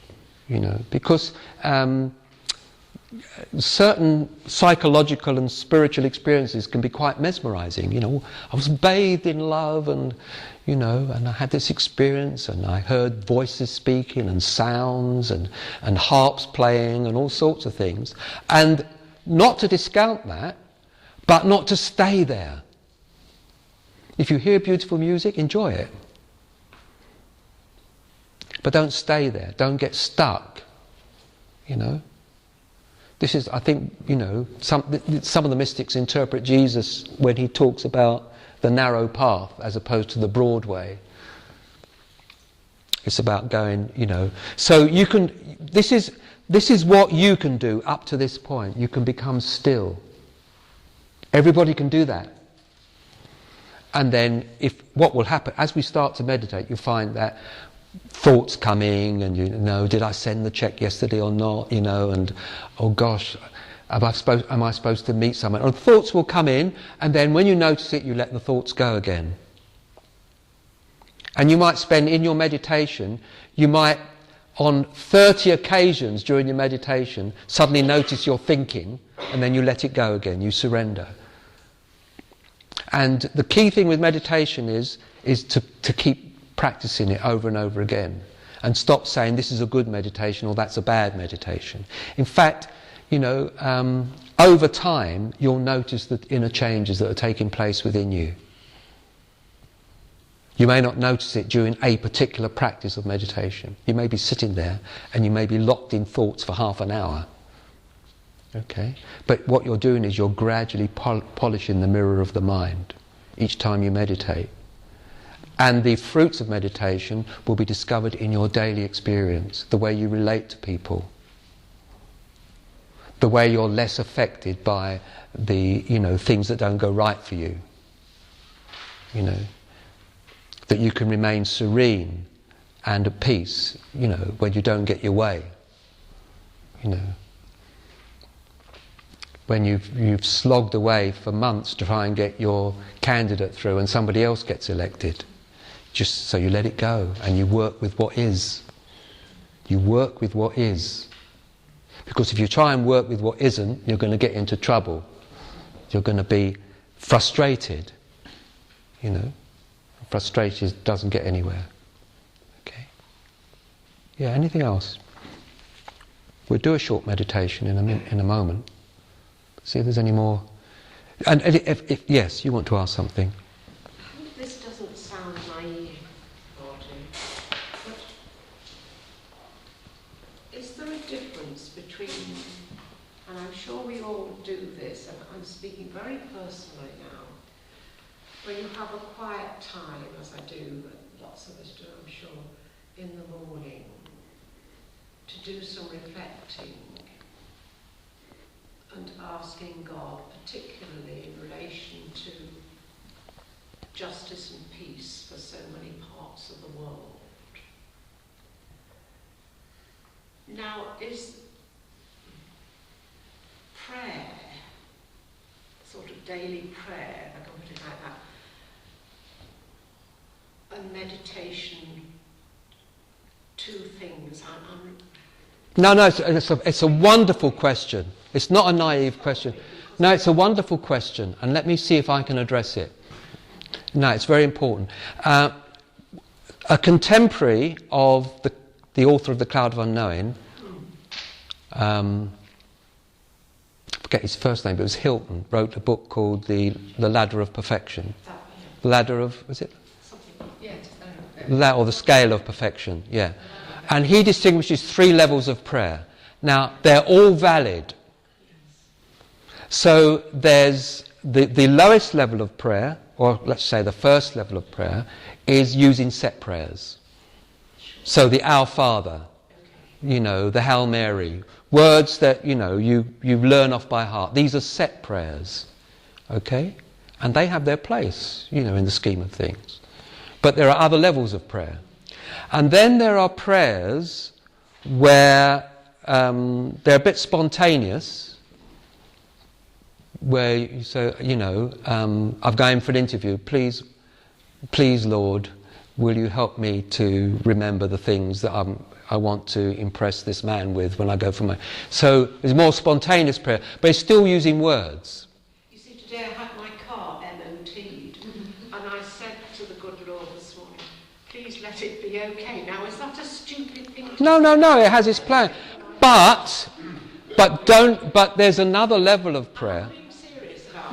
because certain psychological and spiritual experiences can be quite mesmerizing. I was bathed in love, and I had this experience, and I heard voices speaking and sounds and harps playing and all sorts of things. And not to discount that, but not to stay there. If you hear beautiful music, enjoy it. But don't stay there. Don't get stuck. This is, I think, some of the mystics interpret Jesus when he talks about the narrow path as opposed to the broad way. It's about going, So you can. This is what you can do up to this point. You can become still. Everybody can do that. And then what will happen, as we start to meditate, you'll find that thoughts coming, and did I send the check yesterday or not, and oh gosh, am I supposed to meet someone? And thoughts will come in, and then when you notice it, you let the thoughts go again. And you might spend, in your meditation, you might, on 30 occasions during your meditation, suddenly notice you're thinking, and then you let it go again, you surrender. And the key thing with meditation is to keep practicing it over and over again, and stop saying this is a good meditation or that's a bad meditation. In fact, over time, you'll notice the inner changes that are taking place within you. You may not notice it during a particular practice of meditation. You may be sitting there and you may be locked in thoughts for half an hour. Okay? But what you're doing is you're gradually polishing the mirror of the mind each time you meditate. And the fruits of meditation will be discovered in your daily experience, the way you relate to people, the way you're less affected by the, things that don't go right for you. That you can remain serene and at peace, when you don't get your way. When you've slogged away for months to try and get your candidate through and somebody else gets elected. Just so you let it go and you work with what is. You work with what is. Because if you try and work with what isn't, you're going to get into trouble. You're going to be frustrated. Frustration doesn't get anywhere. Okay? Yeah, anything else? We'll do a short meditation in a moment. See if there's any more. And if yes, you want to ask something. This doesn't sound naive, Martin, but is there a difference between, and I'm sure we all do this, and I'm speaking very personally now, when you have a quiet time, as I do, and lots of us do, I'm sure, in the morning, to do some reflecting and asking God, particularly in relation to justice and peace for so many parts of the world. Now, is prayer, sort of daily prayer, if I can put it like that, and meditation, two things? No, it's a wonderful question. It's not a naive question. No, it's a wonderful question, and let me see if I can address it. No, it's very important. A contemporary of the author of The Cloud of Unknowing, I forget his first name, but it was Hilton, wrote a book called The Ladder of Perfection. The Ladder of, was it? Or The Scale of Perfection, yeah. And he distinguishes 3 levels of prayer. Now, they're all valid. So there's the lowest level of prayer, or let's say the first level of prayer, is using set prayers. So the Our Father, the Hail Mary, words that, you learn off by heart. These are set prayers, okay? And they have their place, in the scheme of things. But there are other levels of prayer. And then there are prayers where they're a bit spontaneous, where you say, I'm going for an interview, please Lord, will you help me to remember the things that I want to impress this man with when I go for my... So it's more spontaneous prayer, but it's still using words. You see, today I had my car MOT'd, and I said to the good Lord this morning, please let it be okay. Now, is that a stupid thing to say? No, it has its plan. But there's another level of prayer.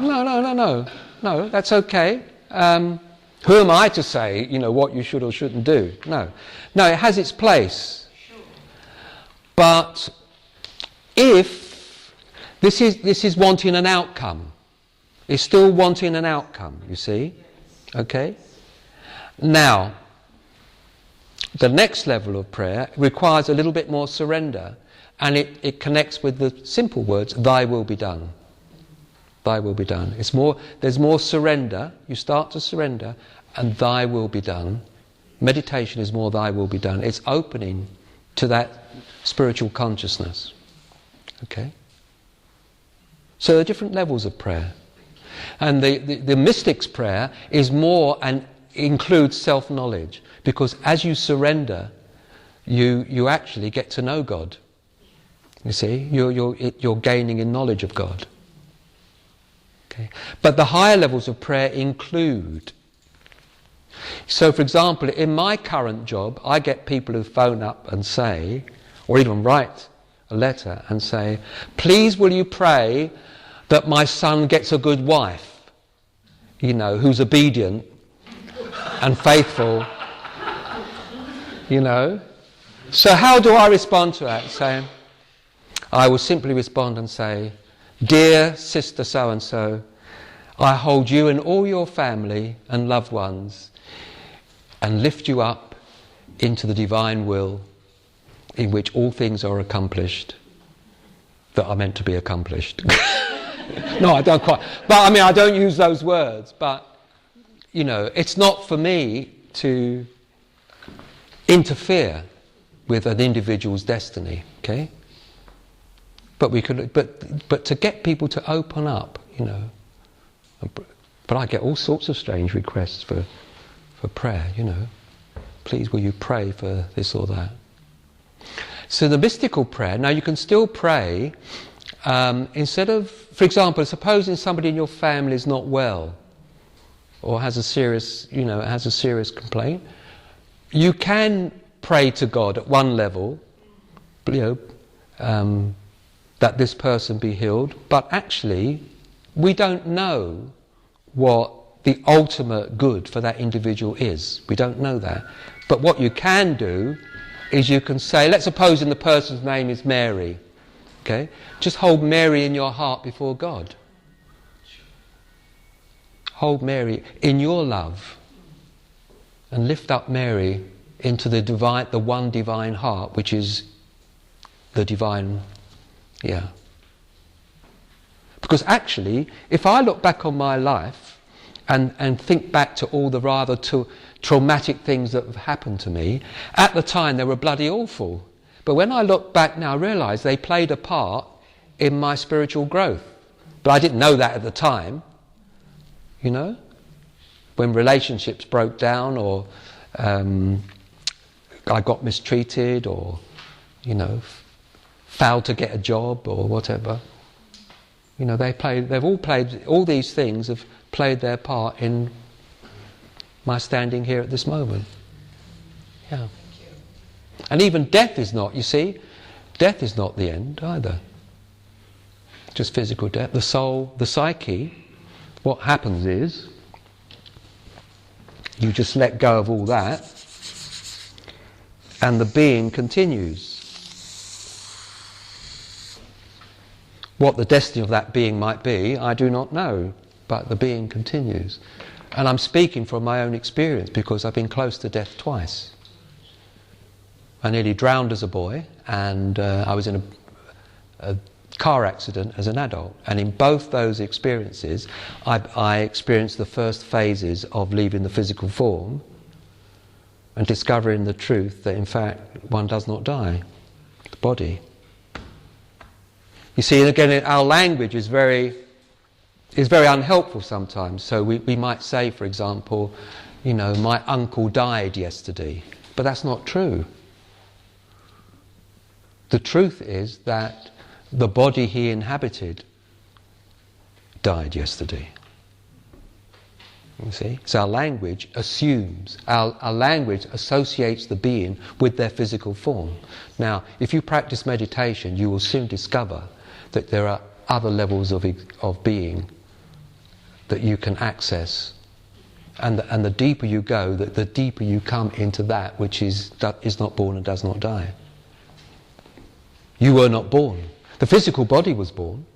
No, that's okay. Who am I to say, what you should or shouldn't do? No, it has its place. Sure. But if this is wanting an outcome, it's still wanting an outcome, you see? Okay? Now, the next level of prayer requires a little bit more surrender, and it connects with the simple words, thy will be done. Thy will be done. It's more, there's more surrender. You start to surrender, and thy will be done. Meditation is more thy will be done. It's opening to that spiritual consciousness. Okay? So there are different levels of prayer. And the mystic's prayer is more and includes self-knowledge, because as you surrender, you actually get to know God. You see, you're gaining in knowledge of God. Okay? But the higher levels of prayer include. So, for example, in my current job, I get people who phone up and say, or even write a letter and say, please will you pray that my son gets a good wife, you know, who's obedient and faithful, you know. So how do I respond to that? I will simply respond and say, dear sister so-and-so, I hold you and all your family and loved ones and lift you up into the divine will in which all things are accomplished that are meant to be accomplished. No, I don't quite. But I mean, I don't use those words. But, you know, it's not for me to interfere with an individual's destiny, okay? But we could, but to get people to open up, you know. But I get all sorts of strange requests for prayer, you know. Please will you pray for this or that. So the mystical prayer, now you can still pray instead of, for example, supposing somebody in your family is not well or has a serious complaint, you can pray to God at one level, you know, that this person be healed, but actually we don't know what the ultimate good for that individual is. We don't know that. But what you can do is you can say, let's suppose the person's name is Mary, okay? Just hold Mary in your heart before God. Hold Mary in your love and lift up Mary into the one divine heart, which is the divine, yeah. Because actually, if I look back on my life and think back to all the rather traumatic things that have happened to me, at the time they were bloody awful. But when I look back now, I realise they played a part in my spiritual growth. But I didn't know that at the time, you know? When relationships broke down, or I got mistreated, or, you know, failed to get a job, or whatever. You know, all these things have played their part in my standing here at this moment. Yeah. And even death is not, you see, death is not the end either. Just physical death. The soul, the psyche, what happens is, you just let go of all that, and the being continues. What the destiny of that being might be, I do not know, but the being continues. And I'm speaking from my own experience, because I've been close to death twice. I nearly drowned as a boy, and I was in a car accident as an adult. And in both those experiences, I experienced the first phases of leaving the physical form and discovering the truth that in fact one does not die, the body. You see, and again, our language is very unhelpful sometimes. So we might say, for example, you know, my uncle died yesterday, but that's not true. The truth is that the body he inhabited died yesterday. You see? So our language assumes, our language associates the being with their physical form. Now, if you practice meditation, you will soon discover that there are other levels of being that you can access. And the deeper you go, the deeper you come into that which is not born and does not die. You were not born. The physical body was born.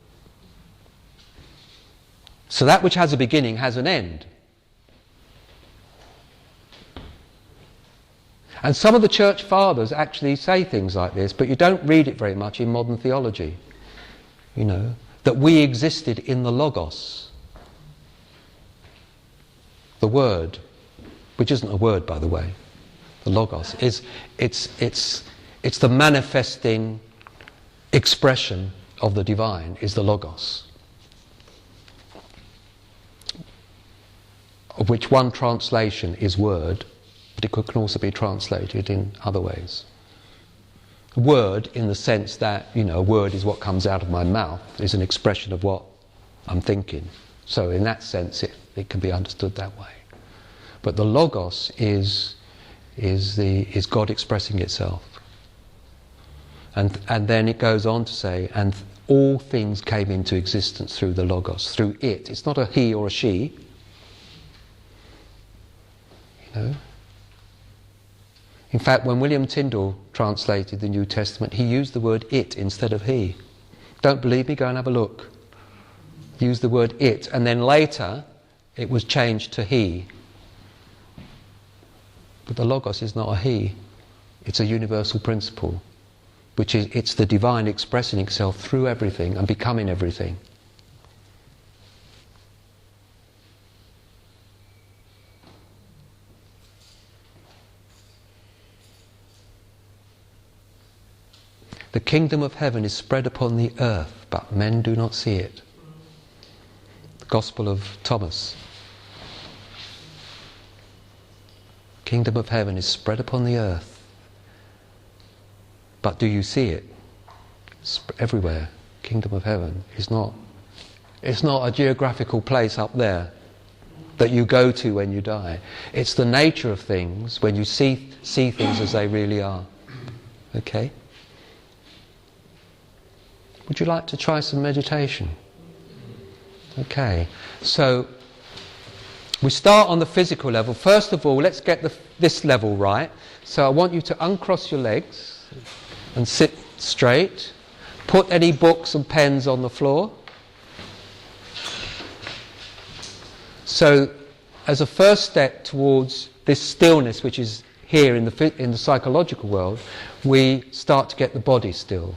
So that which has a beginning has an end. And some of the church fathers actually say things like this, but you don't read it very much in modern theology. You know, that we existed in the Logos. The Word, which isn't a word, by the way, the Logos, it's the manifesting expression of the divine, is the Logos. Of which one translation is word, but it can also be translated in other ways. Word, in the sense that, a word is what comes out of my mouth, is an expression of what I'm thinking. So in that sense, it can be understood that way. But the Logos is God expressing itself. And then it goes on to say, and all things came into existence through the Logos, through it. It's not a he or a she. In fact, when William Tyndale translated the New Testament, he used the word it instead of he. Don't believe me? Go and have a look. He used the word it, and then later it was changed to he. But the Logos is not a he. It's a universal principle, which is, it's the divine expressing itself through everything and becoming everything. The kingdom of heaven is spread upon the earth, but men do not see it. The Gospel of Thomas. Kingdom of heaven is spread upon the earth, but do you see it? It's everywhere. Kingdom of heaven is not. It's not a geographical place up there that you go to when you die. It's the nature of things when you see things as they really are. Okay? Would you like to try some meditation? Okay, so we start on the physical level. First of all, let's get this level right. So I want you to uncross your legs and sit straight. Put any books and pens on the floor. So as a first step towards this stillness, which is here in the psychological world, we start to get the body still.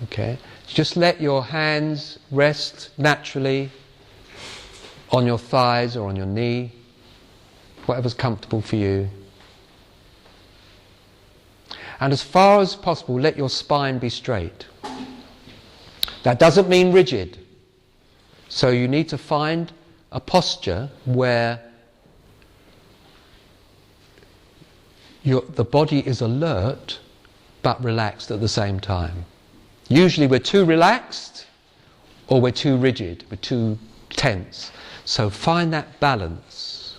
Okay, just let your hands rest naturally on your thighs or on your knee, whatever's comfortable for you. And as far as possible, let your spine be straight. That doesn't mean rigid. So you need to find a posture where the body is alert but relaxed at the same time. Usually we're too relaxed or we're too rigid, we're too tense. So find that balance.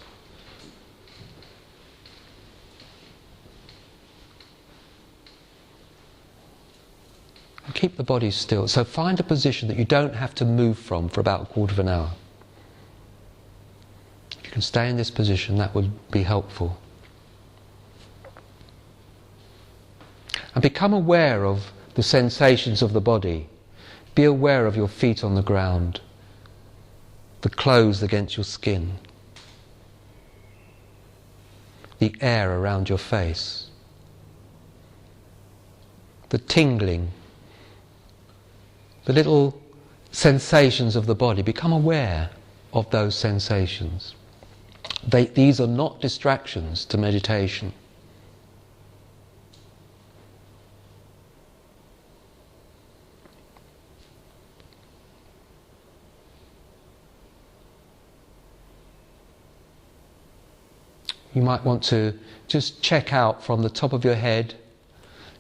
And keep the body still. So find a position that you don't have to move from for about a quarter of an hour. If you can stay in this position, that would be helpful. And become aware of the sensations of the body. Be aware of your feet on the ground, the clothes against your skin, the air around your face, the tingling, the little sensations of the body. Become aware of those sensations. These are not distractions to meditation. You might want to just check out from the top of your head,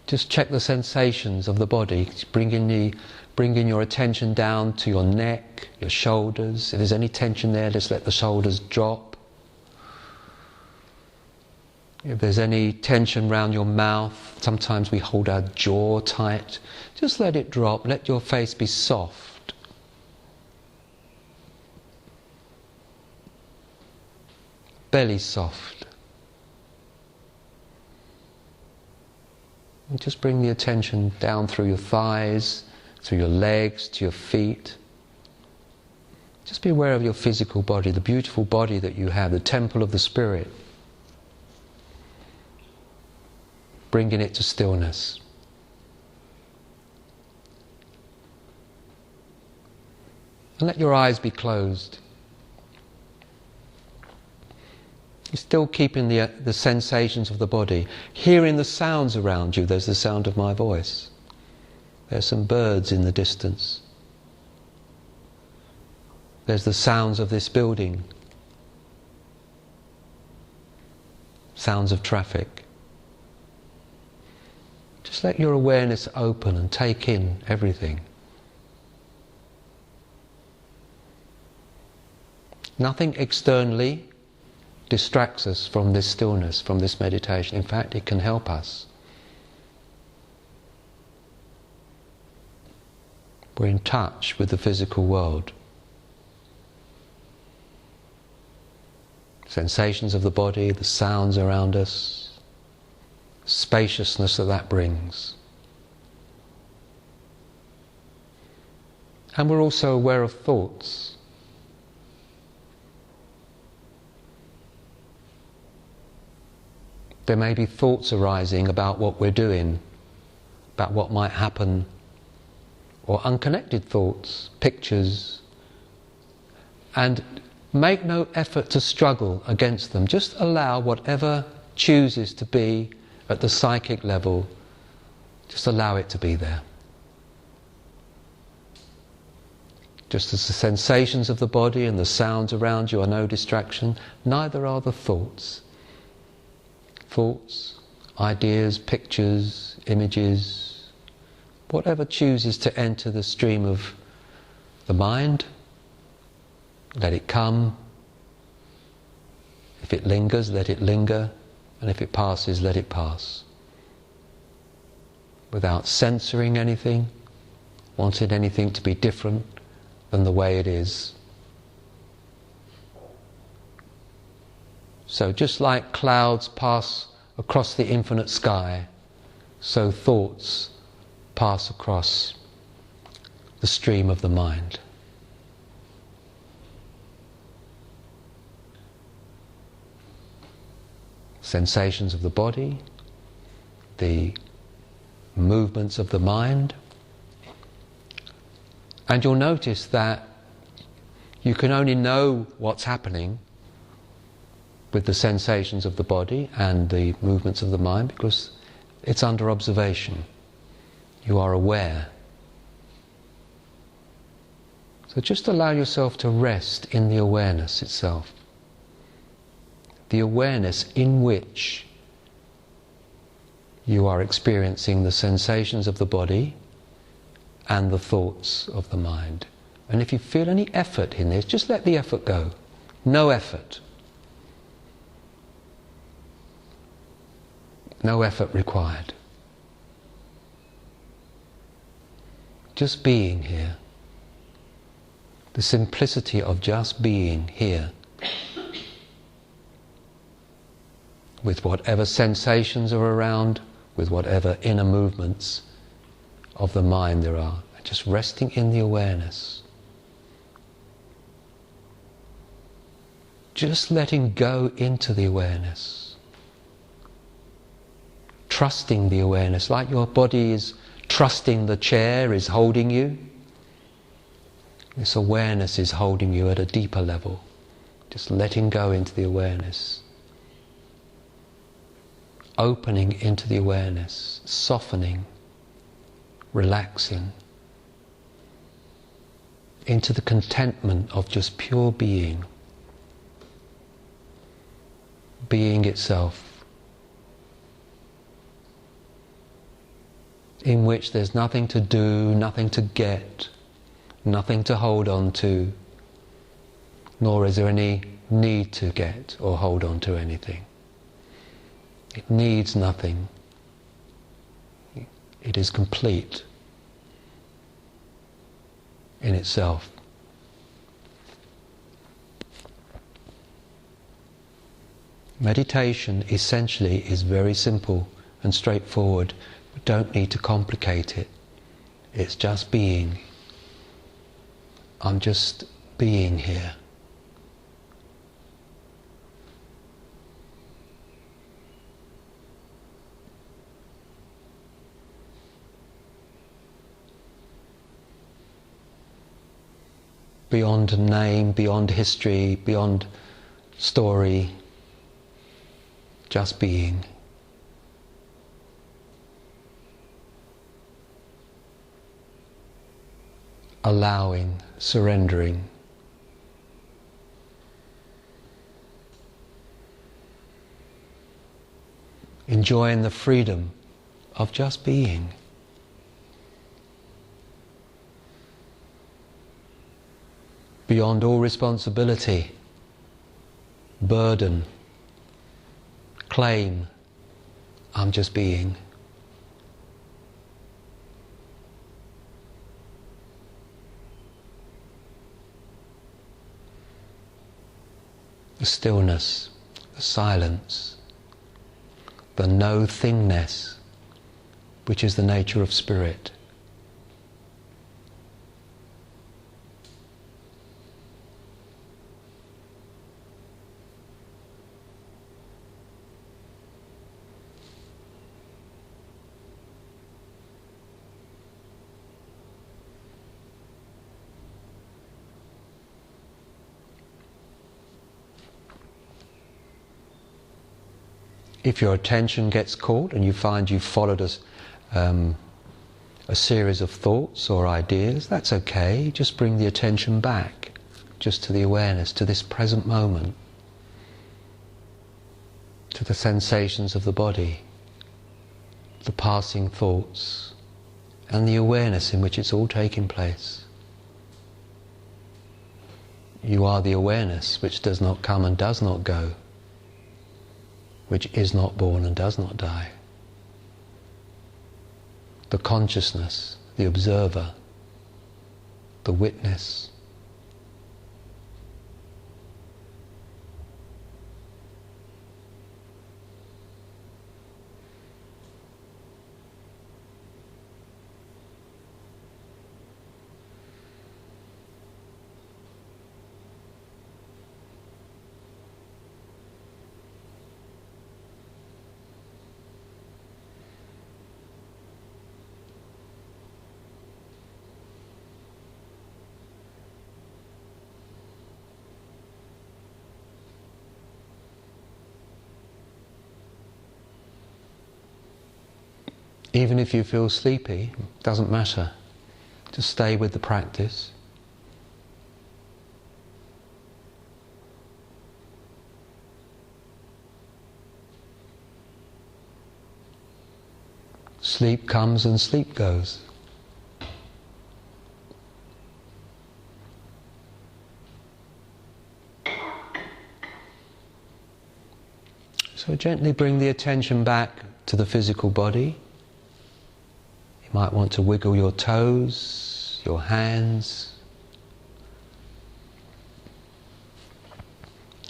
just check the sensations of the body, bringing your attention down to your neck, your shoulders. If there's any tension there, just let the shoulders drop. If there's any tension around your mouth, sometimes we hold our jaw tight, just let it drop, let your face be soft. Belly soft. And just bring the attention down through your thighs, through your legs, to your feet. Just be aware of your physical body, the beautiful body that you have, the temple of the spirit. Bringing it to stillness. And let your eyes be closed. You're still keeping the sensations of the body. Hearing the sounds around you. There's the sound of my voice. There's some birds in the distance. There's the sounds of this building. Sounds of traffic. Just let your awareness open and take in everything. Nothing externally distracts us from this stillness, from this meditation. In fact, it can help us. We're in touch with the physical world. Sensations of the body, the sounds around us, spaciousness that brings. And we're also aware of thoughts. There may be thoughts arising about what we're doing, about what might happen, or unconnected thoughts, pictures, and make no effort to struggle against them. Just allow whatever chooses to be at the psychic level, just allow it to be there. Just as the sensations of the body and the sounds around you are no distraction, neither are the thoughts. Thoughts, ideas, pictures, images, whatever chooses to enter the stream of the mind, let it come. If it lingers, let it linger. And if it passes, let it pass. Without censoring anything, wanting anything to be different than the way it is. So just like clouds pass across the infinite sky, so thoughts pass across the stream of the mind. Sensations of the body, the movements of the mind. And you'll notice that you can only know what's happening with the sensations of the body and the movements of the mind because it's under observation. You are aware. So just allow yourself to rest in the awareness itself. The awareness in which you are experiencing the sensations of the body and the thoughts of the mind. And if you feel any effort in this, just let the effort go. No effort. No effort required. Just being here. The simplicity of just being here. With whatever sensations are around, with whatever inner movements of the mind there are. Just resting in the awareness. Just letting go into the awareness. Trusting the awareness, like your body is trusting the chair is holding you. This awareness is holding you at a deeper level. Just letting go into the awareness. Opening into the awareness, softening, relaxing, into the contentment of just pure being. Being itself. In which there's nothing to do, nothing to get, nothing to hold on to, nor is there any need to get or hold on to anything. It needs nothing. It is complete in itself. Meditation essentially is very simple and straightforward. We don't need to complicate it. It's just being. I'm just being here. beyond name, beyond history, beyond story, just being. Allowing, surrendering. Enjoying the freedom of just being. Beyond all responsibility, burden, claim, I'm just being. The stillness, the silence, the no-thingness, which is the nature of spirit. If your attention gets caught and you find you've followed a series of thoughts or ideas, that's okay. Just bring the attention back, just to the awareness, to this present moment, to the sensations of the body, the passing thoughts, and the awareness in which it's all taking place. You are the awareness which does not come and does not go, which is not born and does not die. The consciousness, the observer, the witness. Even if you feel sleepy, doesn't matter. Just stay with the practice. Sleep comes and sleep goes. So gently bring the attention back to the physical body. You might want to wiggle your toes, your hands.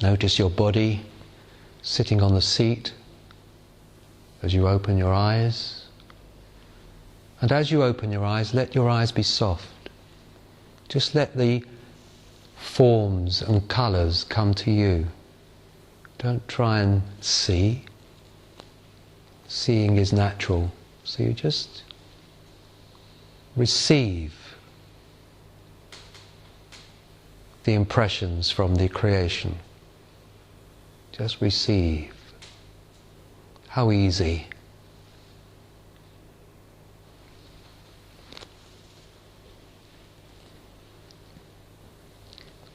Notice your body sitting on the seat as you open your eyes. And as you open your eyes, let your eyes be soft. Just let the forms and colours come to you. Don't try and see. Seeing is natural. So you just receive the impressions from the creation. Just receive. How easy.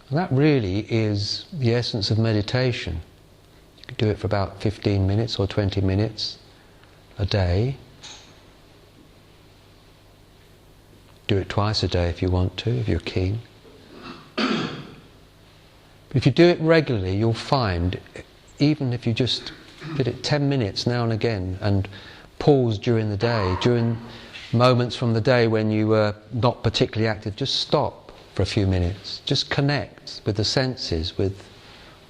And that really is the essence of meditation. You can do it for about 15 minutes or 20 minutes a day. Do it twice a day if you want to, if you're keen. But if you do it regularly, you'll find, even if you just did it 10 minutes now and again, and pause during the day, during moments from the day when you were not particularly active, just stop for a few minutes. Just connect with the senses, with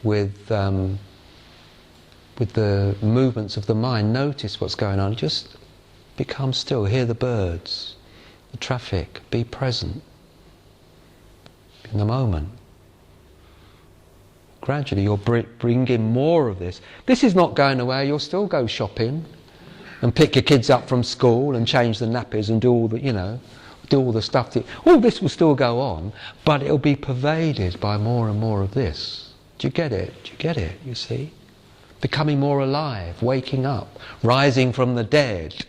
the movements of the mind. Notice what's going on. Just become still. Hear the birds, the traffic. Be present in the moment. Gradually you'll bring in more of this. This is not going away. You'll still go shopping and pick your kids up from school and change the nappies and do all the, do all the stuff that, all this will still go on, but it'll be pervaded by more and more of this. Do you get it? Do you get it, you see? Becoming more alive, waking up, rising from the dead.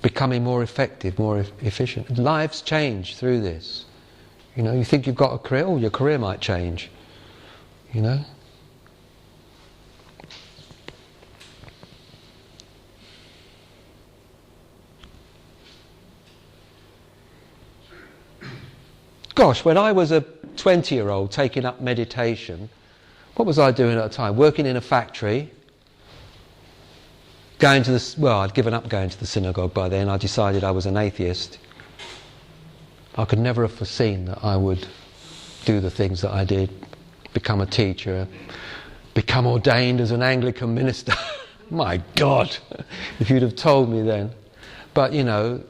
Becoming more effective, more efficient. Lives change through this. You know, you think you've got a career, oh, your career might change. You know? Gosh, when I was a 20-year-old taking up meditation, what was I doing at the time? Working in a factory, going to the, well, I'd given up going to the synagogue by then. I decided I was an atheist. I could never have foreseen that I would do the things that I did, become a teacher, become ordained as an Anglican minister. My God, if you'd have told me then. But, you know,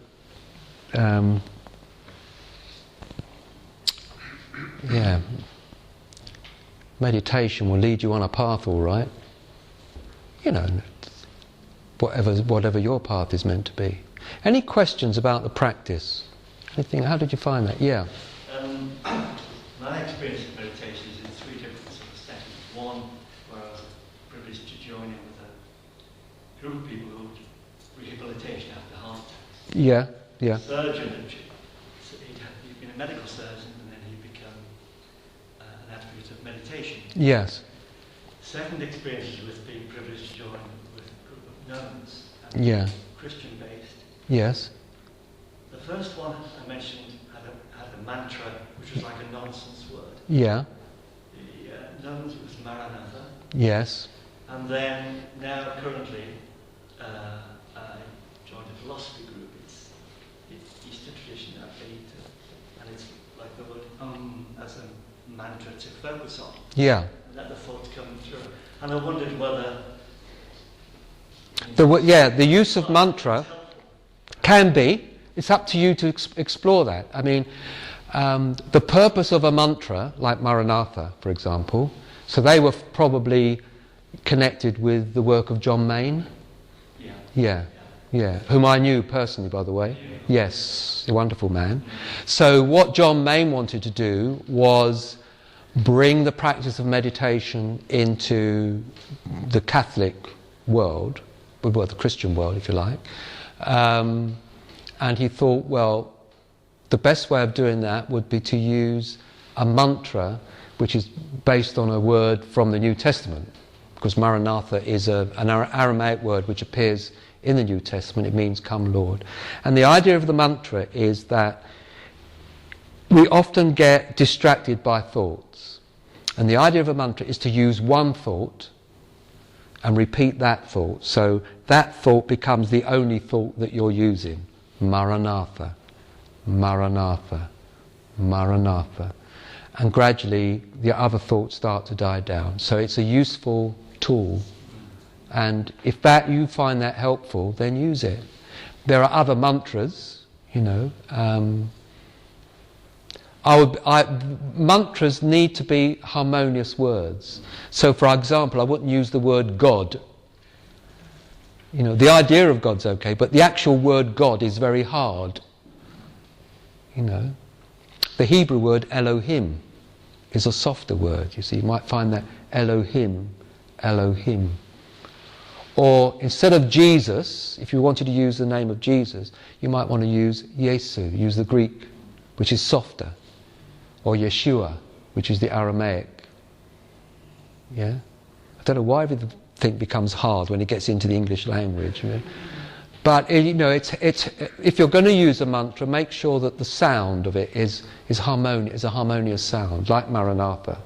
yeah, meditation will lead you on a path, all right. You know, whatever your path is meant to be. Any questions about the practice? Anything? How did you find that? Yeah. My experience of meditation is in three different sort of settings. One, where I was privileged to join in with a group of people who did rehabilitation after heart attacks. Yeah, yeah. Surgeon, he'd been a medical surgeon, and then he became an advocate of meditation. Yes. Second experience is with being privileged to join with a group of nuns, and Yeah. Christian-based. Yes. The first one I mentioned had a mantra which was like a nonsense word. Yeah. The nuns was Maranatha. Yes. And then now currently I joined a philosophy group. It's Eastern tradition and it's like the word as a mantra to focus on. Yeah. And let the thoughts come through. And I wondered whether The use of mantra can be. It's up to you to explore that. I mean, the purpose of a mantra, like Maranatha, for example, so they were probably connected with the work of John Main. Yeah, whom I knew personally, by the way. Yes, a wonderful man. So what John Main wanted to do was bring the practice of meditation into the Catholic world, well, the Christian world, if you like. And he thought, well, the best way of doing that would be to use a mantra which is based on a word from the New Testament, because Maranatha is an Aramaic word which appears in the New Testament. It means "Come, Lord." And the idea of the mantra is that we often get distracted by thoughts. And the idea of a mantra is to use one thought and repeat that thought. So that thought becomes the only thought that you're using. Maranatha, Maranatha, Maranatha. And gradually the other thoughts start to die down. So it's a useful tool. And if that you find that helpful, then use it. There are other mantras, you know. Mantras need to be harmonious words. So for example, I wouldn't use the word God. You know, the idea of God's okay, but the actual word God is very hard. You know, the Hebrew word Elohim is a softer word. You see, you might find that Elohim, Elohim. Or instead of Jesus, if you wanted to use the name of Jesus, you might want to use Yesu, use the Greek, which is softer. Or Yeshua, which is the Aramaic. Yeah? I don't know why everything becomes hard when it gets into the English language. You know? But you know, it's if you're going to use a mantra, make sure that the sound of it is harmonious, is a harmonious sound, like Maranatha.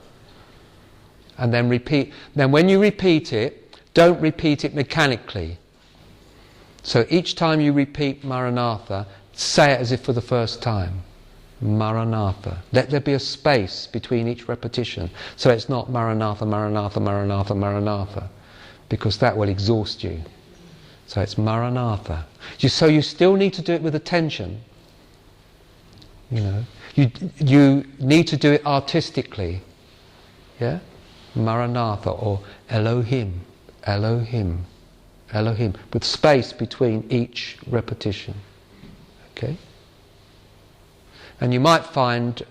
And then repeat. Then when you repeat it, don't repeat it mechanically. So each time you repeat Maranatha, say it as if for the first time. Maranatha. Let there be a space between each repetition. So it's not Maranatha, Maranatha, Maranatha, Maranatha. Because that will exhaust you. So it's Maranatha. So you still need to do it with attention. You know, you need to do it artistically. Yeah, Maranatha or Elohim, Elohim, Elohim, with space between each repetition. Okay, and you might find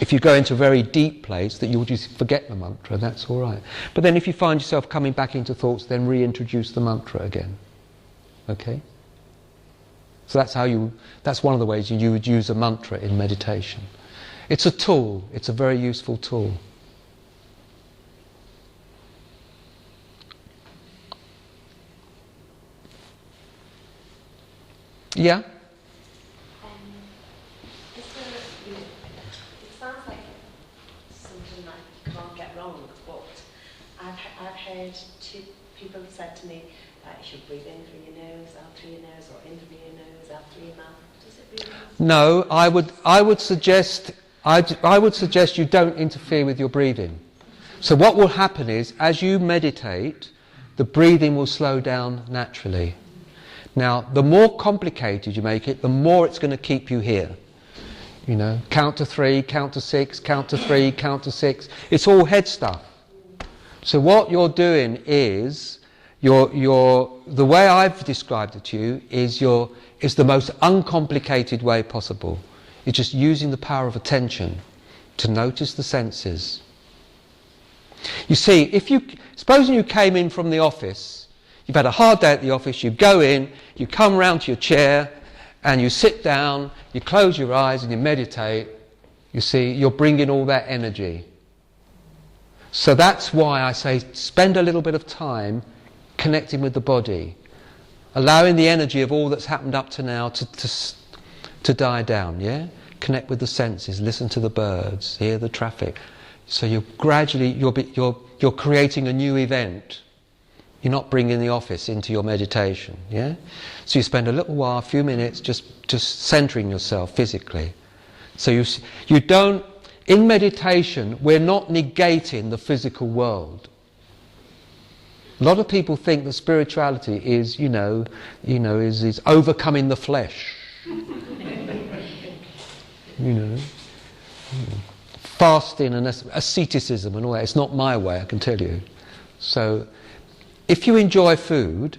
if you go into a very deep place that you'll just forget the mantra. That's all right. But then if you find yourself coming back into thoughts, then reintroduce the mantra again. Okay. So that's one of the ways you would use a mantra in meditation. It's a tool, it's a very useful tool. Yeah? It sounds like something that you can't get wrong, but I've heard two people have said to me that you should breathe in through your nose, out through your nose, or in through your nose, out through your mouth. Does it really? No, I would suggest you don't interfere with your breathing. So what will happen is, as you meditate, the breathing will slow down naturally. Now, the more complicated you make it, the more it's going to keep you here. You know, count to 3, count to 6, count to 3, count to 6. It's all head stuff. So what you're doing is, the way I've described it to you is the most uncomplicated way possible. It's just using the power of attention to notice the senses. You see, supposing you came in from the office, you've had a hard day at the office, you go in, you come round to your chair, and you sit down, you close your eyes and you meditate. You see, you're bringing all that energy. So that's why I say spend a little bit of time connecting with the body, allowing the energy of all that's happened up to now to die down. Yeah, connect with the senses, listen to the birds, hear the traffic. So you're creating a new event. You're not bringing the office into your meditation. Yeah, so you spend a little while, a few minutes, just centering yourself physically. So you don't. In meditation, we're not negating the physical world. A lot of people think that spirituality is, is overcoming the flesh. Fasting and asceticism and all that. It's not my way, I can tell you. So, if you enjoy food,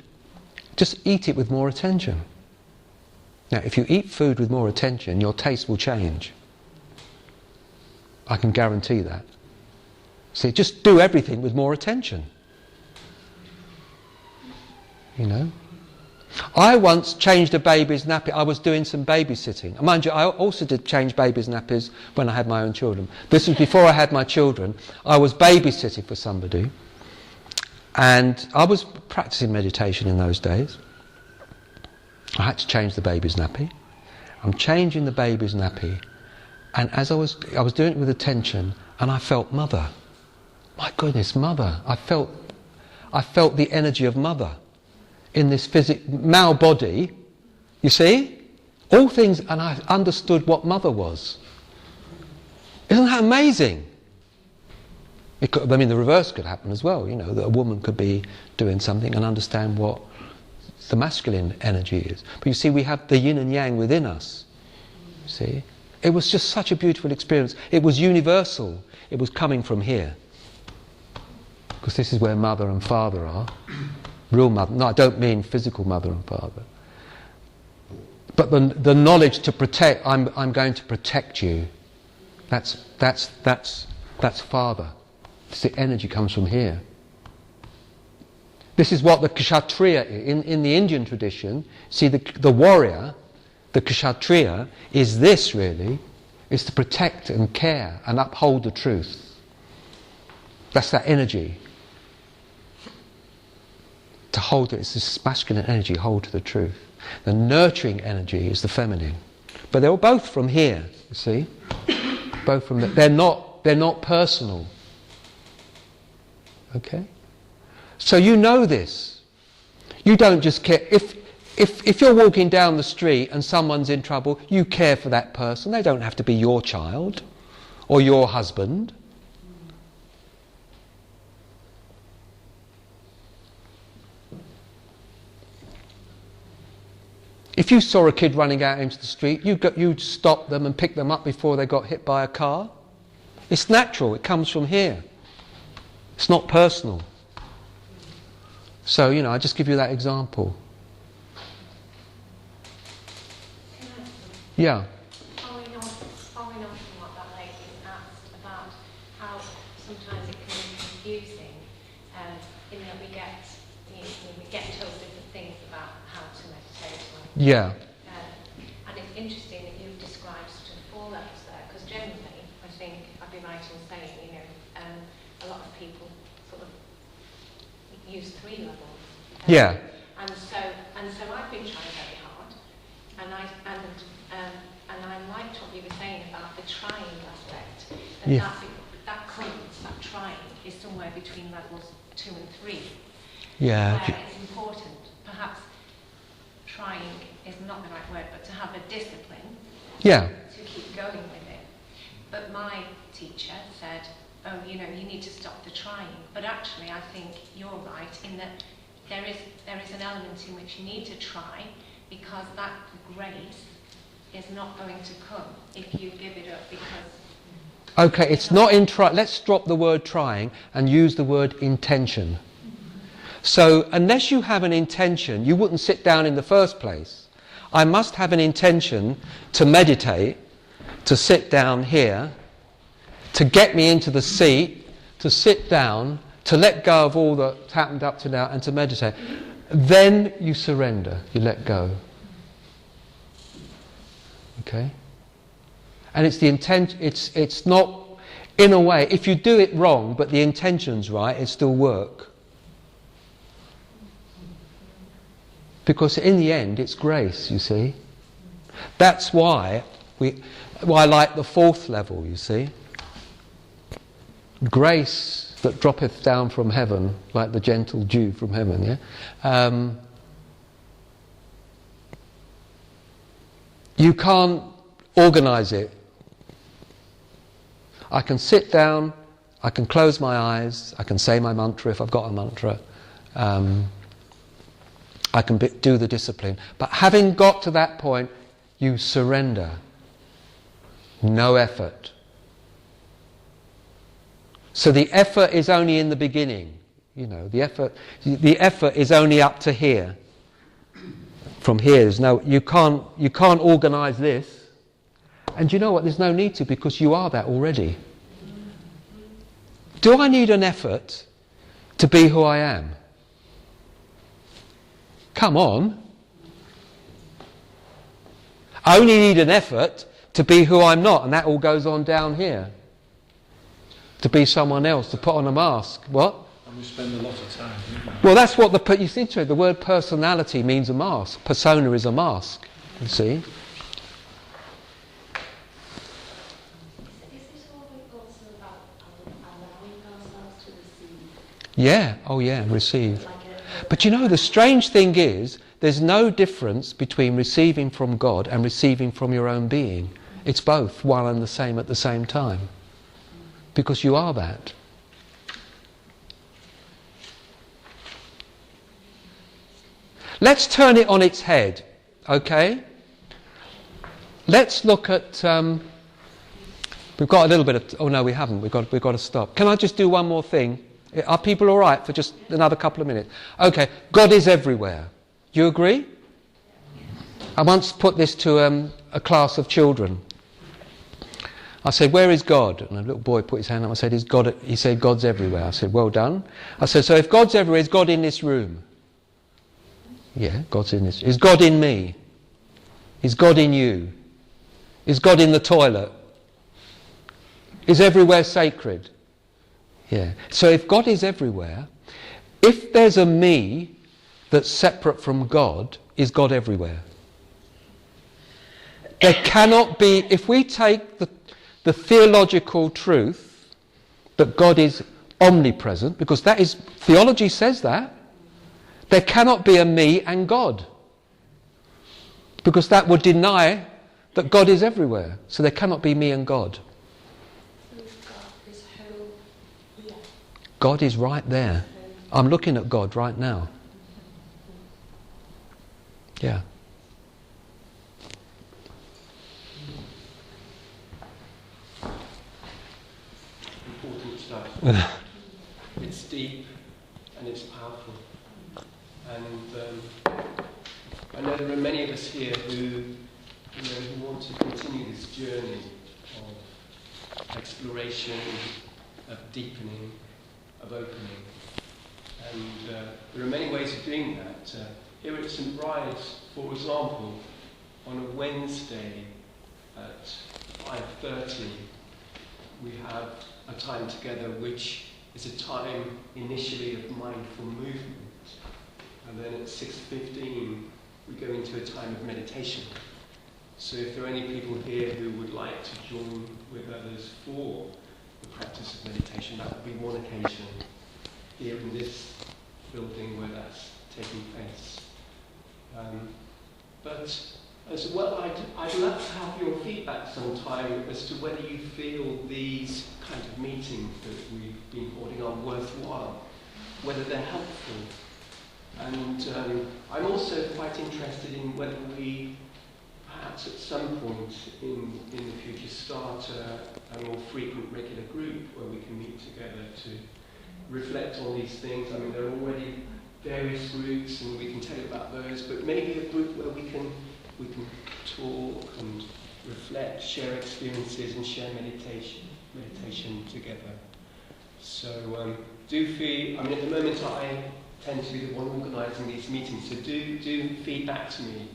just eat it with more attention. Now, if you eat food with more attention, your taste will change. I can guarantee that. See, just do everything with more attention. You know? I once changed a baby's nappy. I was doing some babysitting. And mind you, I also did change babies' nappies when I had my own children. This was before I had my children. I was babysitting for somebody. And I was practicing meditation in those days. I had to change the baby's nappy. I'm changing the baby's nappy. And as I was doing it with attention, and I felt mother. My goodness, mother. I felt the energy of mother in this male body. You see? All things, and I understood what mother was. Isn't that amazing? The reverse could happen as well, that a woman could be doing something and understand what the masculine energy is. But you see, we have the yin and yang within us. You see? It was just such a beautiful experience. It was universal. It was coming from here. Because this is where mother and father are. Real mother. No, I don't mean physical mother and father. But the knowledge to protect, I'm going to protect you. That's father. The energy comes from here. This is what the kshatriya is. In the Indian tradition, see the warrior, the kshatriya, is this really, is to protect and care and uphold the truth. That's that energy. To hold it, it's this masculine energy, hold to the truth. The nurturing energy is the feminine. But they're both from here, you see? Both from they're not personal. Okay? So you know this. You don't just care. If you're walking down the street and someone's in trouble, you care for that person. They don't have to be your child or your husband. If you saw a kid running out into the street, you'd stop them and pick them up before they got hit by a car. It's natural, it comes from here. It's not personal. So, I just give you that example. Yeah. Following on from what that lady asked about how sometimes it can be confusing, in that we get told different things about how to meditate. Yeah. And it's interesting that you've described sort of 4 levels there, because generally, I think I'd be right in saying, a lot of people sort of use 3 levels. Yeah. And so I've been trying very hard, and I liked what you were saying about the trying aspect, and Yeah. that trying is somewhere between levels 2 and 3. Yeah. Where it's important, perhaps trying is not the right word, but to have a discipline Yeah. to keep going with it. But my teacher said, you need to stop the trying. But actually, I think you're right in that there is an element in which you need to try, because that grace is not going to come if you give it up, because... Okay, it's not in try. Let's drop the word trying and use the word intention. So, unless you have an intention, you wouldn't sit down in the first place. I must have an intention to meditate, to sit down here, to get me into the seat, to sit down, to let go of all that's happened up to now and to meditate. Then you surrender, you let go. Okay? And it's the intent, it's not, in a way, if you do it wrong but the intention's right, it still work. Because in the end it's grace, you see. That's why I like the 4th level, you see. Grace that droppeth down from heaven, like the gentle dew from heaven, yeah? You can't organise it. I can sit down, I can close my eyes, I can say my mantra if I've got a mantra, I can do the discipline. But having got to that point, you surrender. No effort. So the effort is only in the beginning. The effort is only up to here. From here, you can't organise this. And you know what? There's no need to, because you are that already. Do I need an effort to be who I am? Come on. I only need an effort to be who I'm not, and that all goes on down here. To be someone else, to put on a mask. What? And we spend a lot of time, don't we? Well, that's what you see, the word personality means a mask. Persona is a mask, you see. Is it also about allowing ourselves to receive? Yeah, oh yeah, receive. But the strange thing is, there's no difference between receiving from God and receiving from your own being. It's both, one and the same at the same time. Because you are that. Let's turn it on its head, okay? Let's look at... we've got a little bit of... Oh no, we haven't. We've got to stop. Can I just do one more thing? Are people all right for just another couple of minutes? Okay, God is everywhere. You agree? I once put this to a class of children. I said, where is God? And a little boy put his hand up. I said, he said, God's everywhere. I said, well done. I said, so if God's everywhere, is God in this room? Yeah, God's in this. Is God in me? Is God in you? Is God in the toilet? Is everywhere sacred? Yeah. So if God is everywhere, if there's a me that's separate from God, is God everywhere? There cannot be, if we take the theological truth that God is omnipresent, because that is, theology says that, there cannot be a me and God. Because that would deny that God is everywhere. So there cannot be me and God. God is right there. I'm looking at God right now. Yeah. It's deep and it's powerful. And I know there are many of us here who want to continue this journey of exploration, of deepening, of opening. And there are many ways of doing that. Here at St. Bride's, for example, on a Wednesday at 5:30, we have a time together which is a time initially of mindful movement. And then at 6:15, we go into a time of meditation. So if there are any people here who would like to join with others for the practice of meditation, that would be one occasion here in this building where that's taking place. But as well, I'd love to have your feedback sometime as to whether you feel these kind of meetings that we've been holding are worthwhile, whether they're helpful. And I'm also quite interested in whether we perhaps at some point in the future start a more frequent regular group where we can meet together to reflect on these things. I mean, there are already various groups and we can tell you about those, but maybe a group where we can talk and reflect, share experiences and share meditation together. So do feel, I mean at the moment I tend to be the one organising these meetings, so do feedback to me.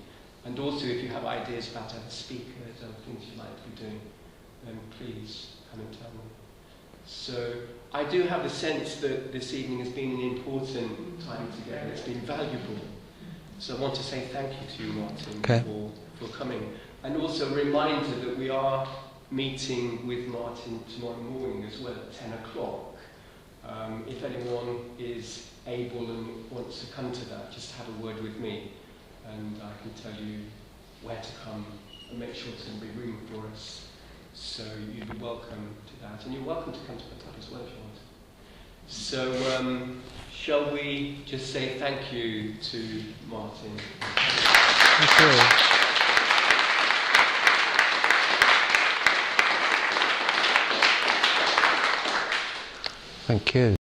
And also if you have ideas about other speakers, other things you'd like to be doing, then please come and tell me. So I do have a sense that this evening has been an important time together, it's been valuable. So I want to say thank you to you, Martin, for coming. And also a reminder that we are meeting with Martin tomorrow morning as well at 10 o'clock. If anyone is able and wants to come to that, just have a word with me and I can tell you where to come and make sure there's going to be room for us. So you'd be welcome to that. And you're welcome to come to the club as well if you want. So shall we just say thank you to Martin? Thank you. Thank you.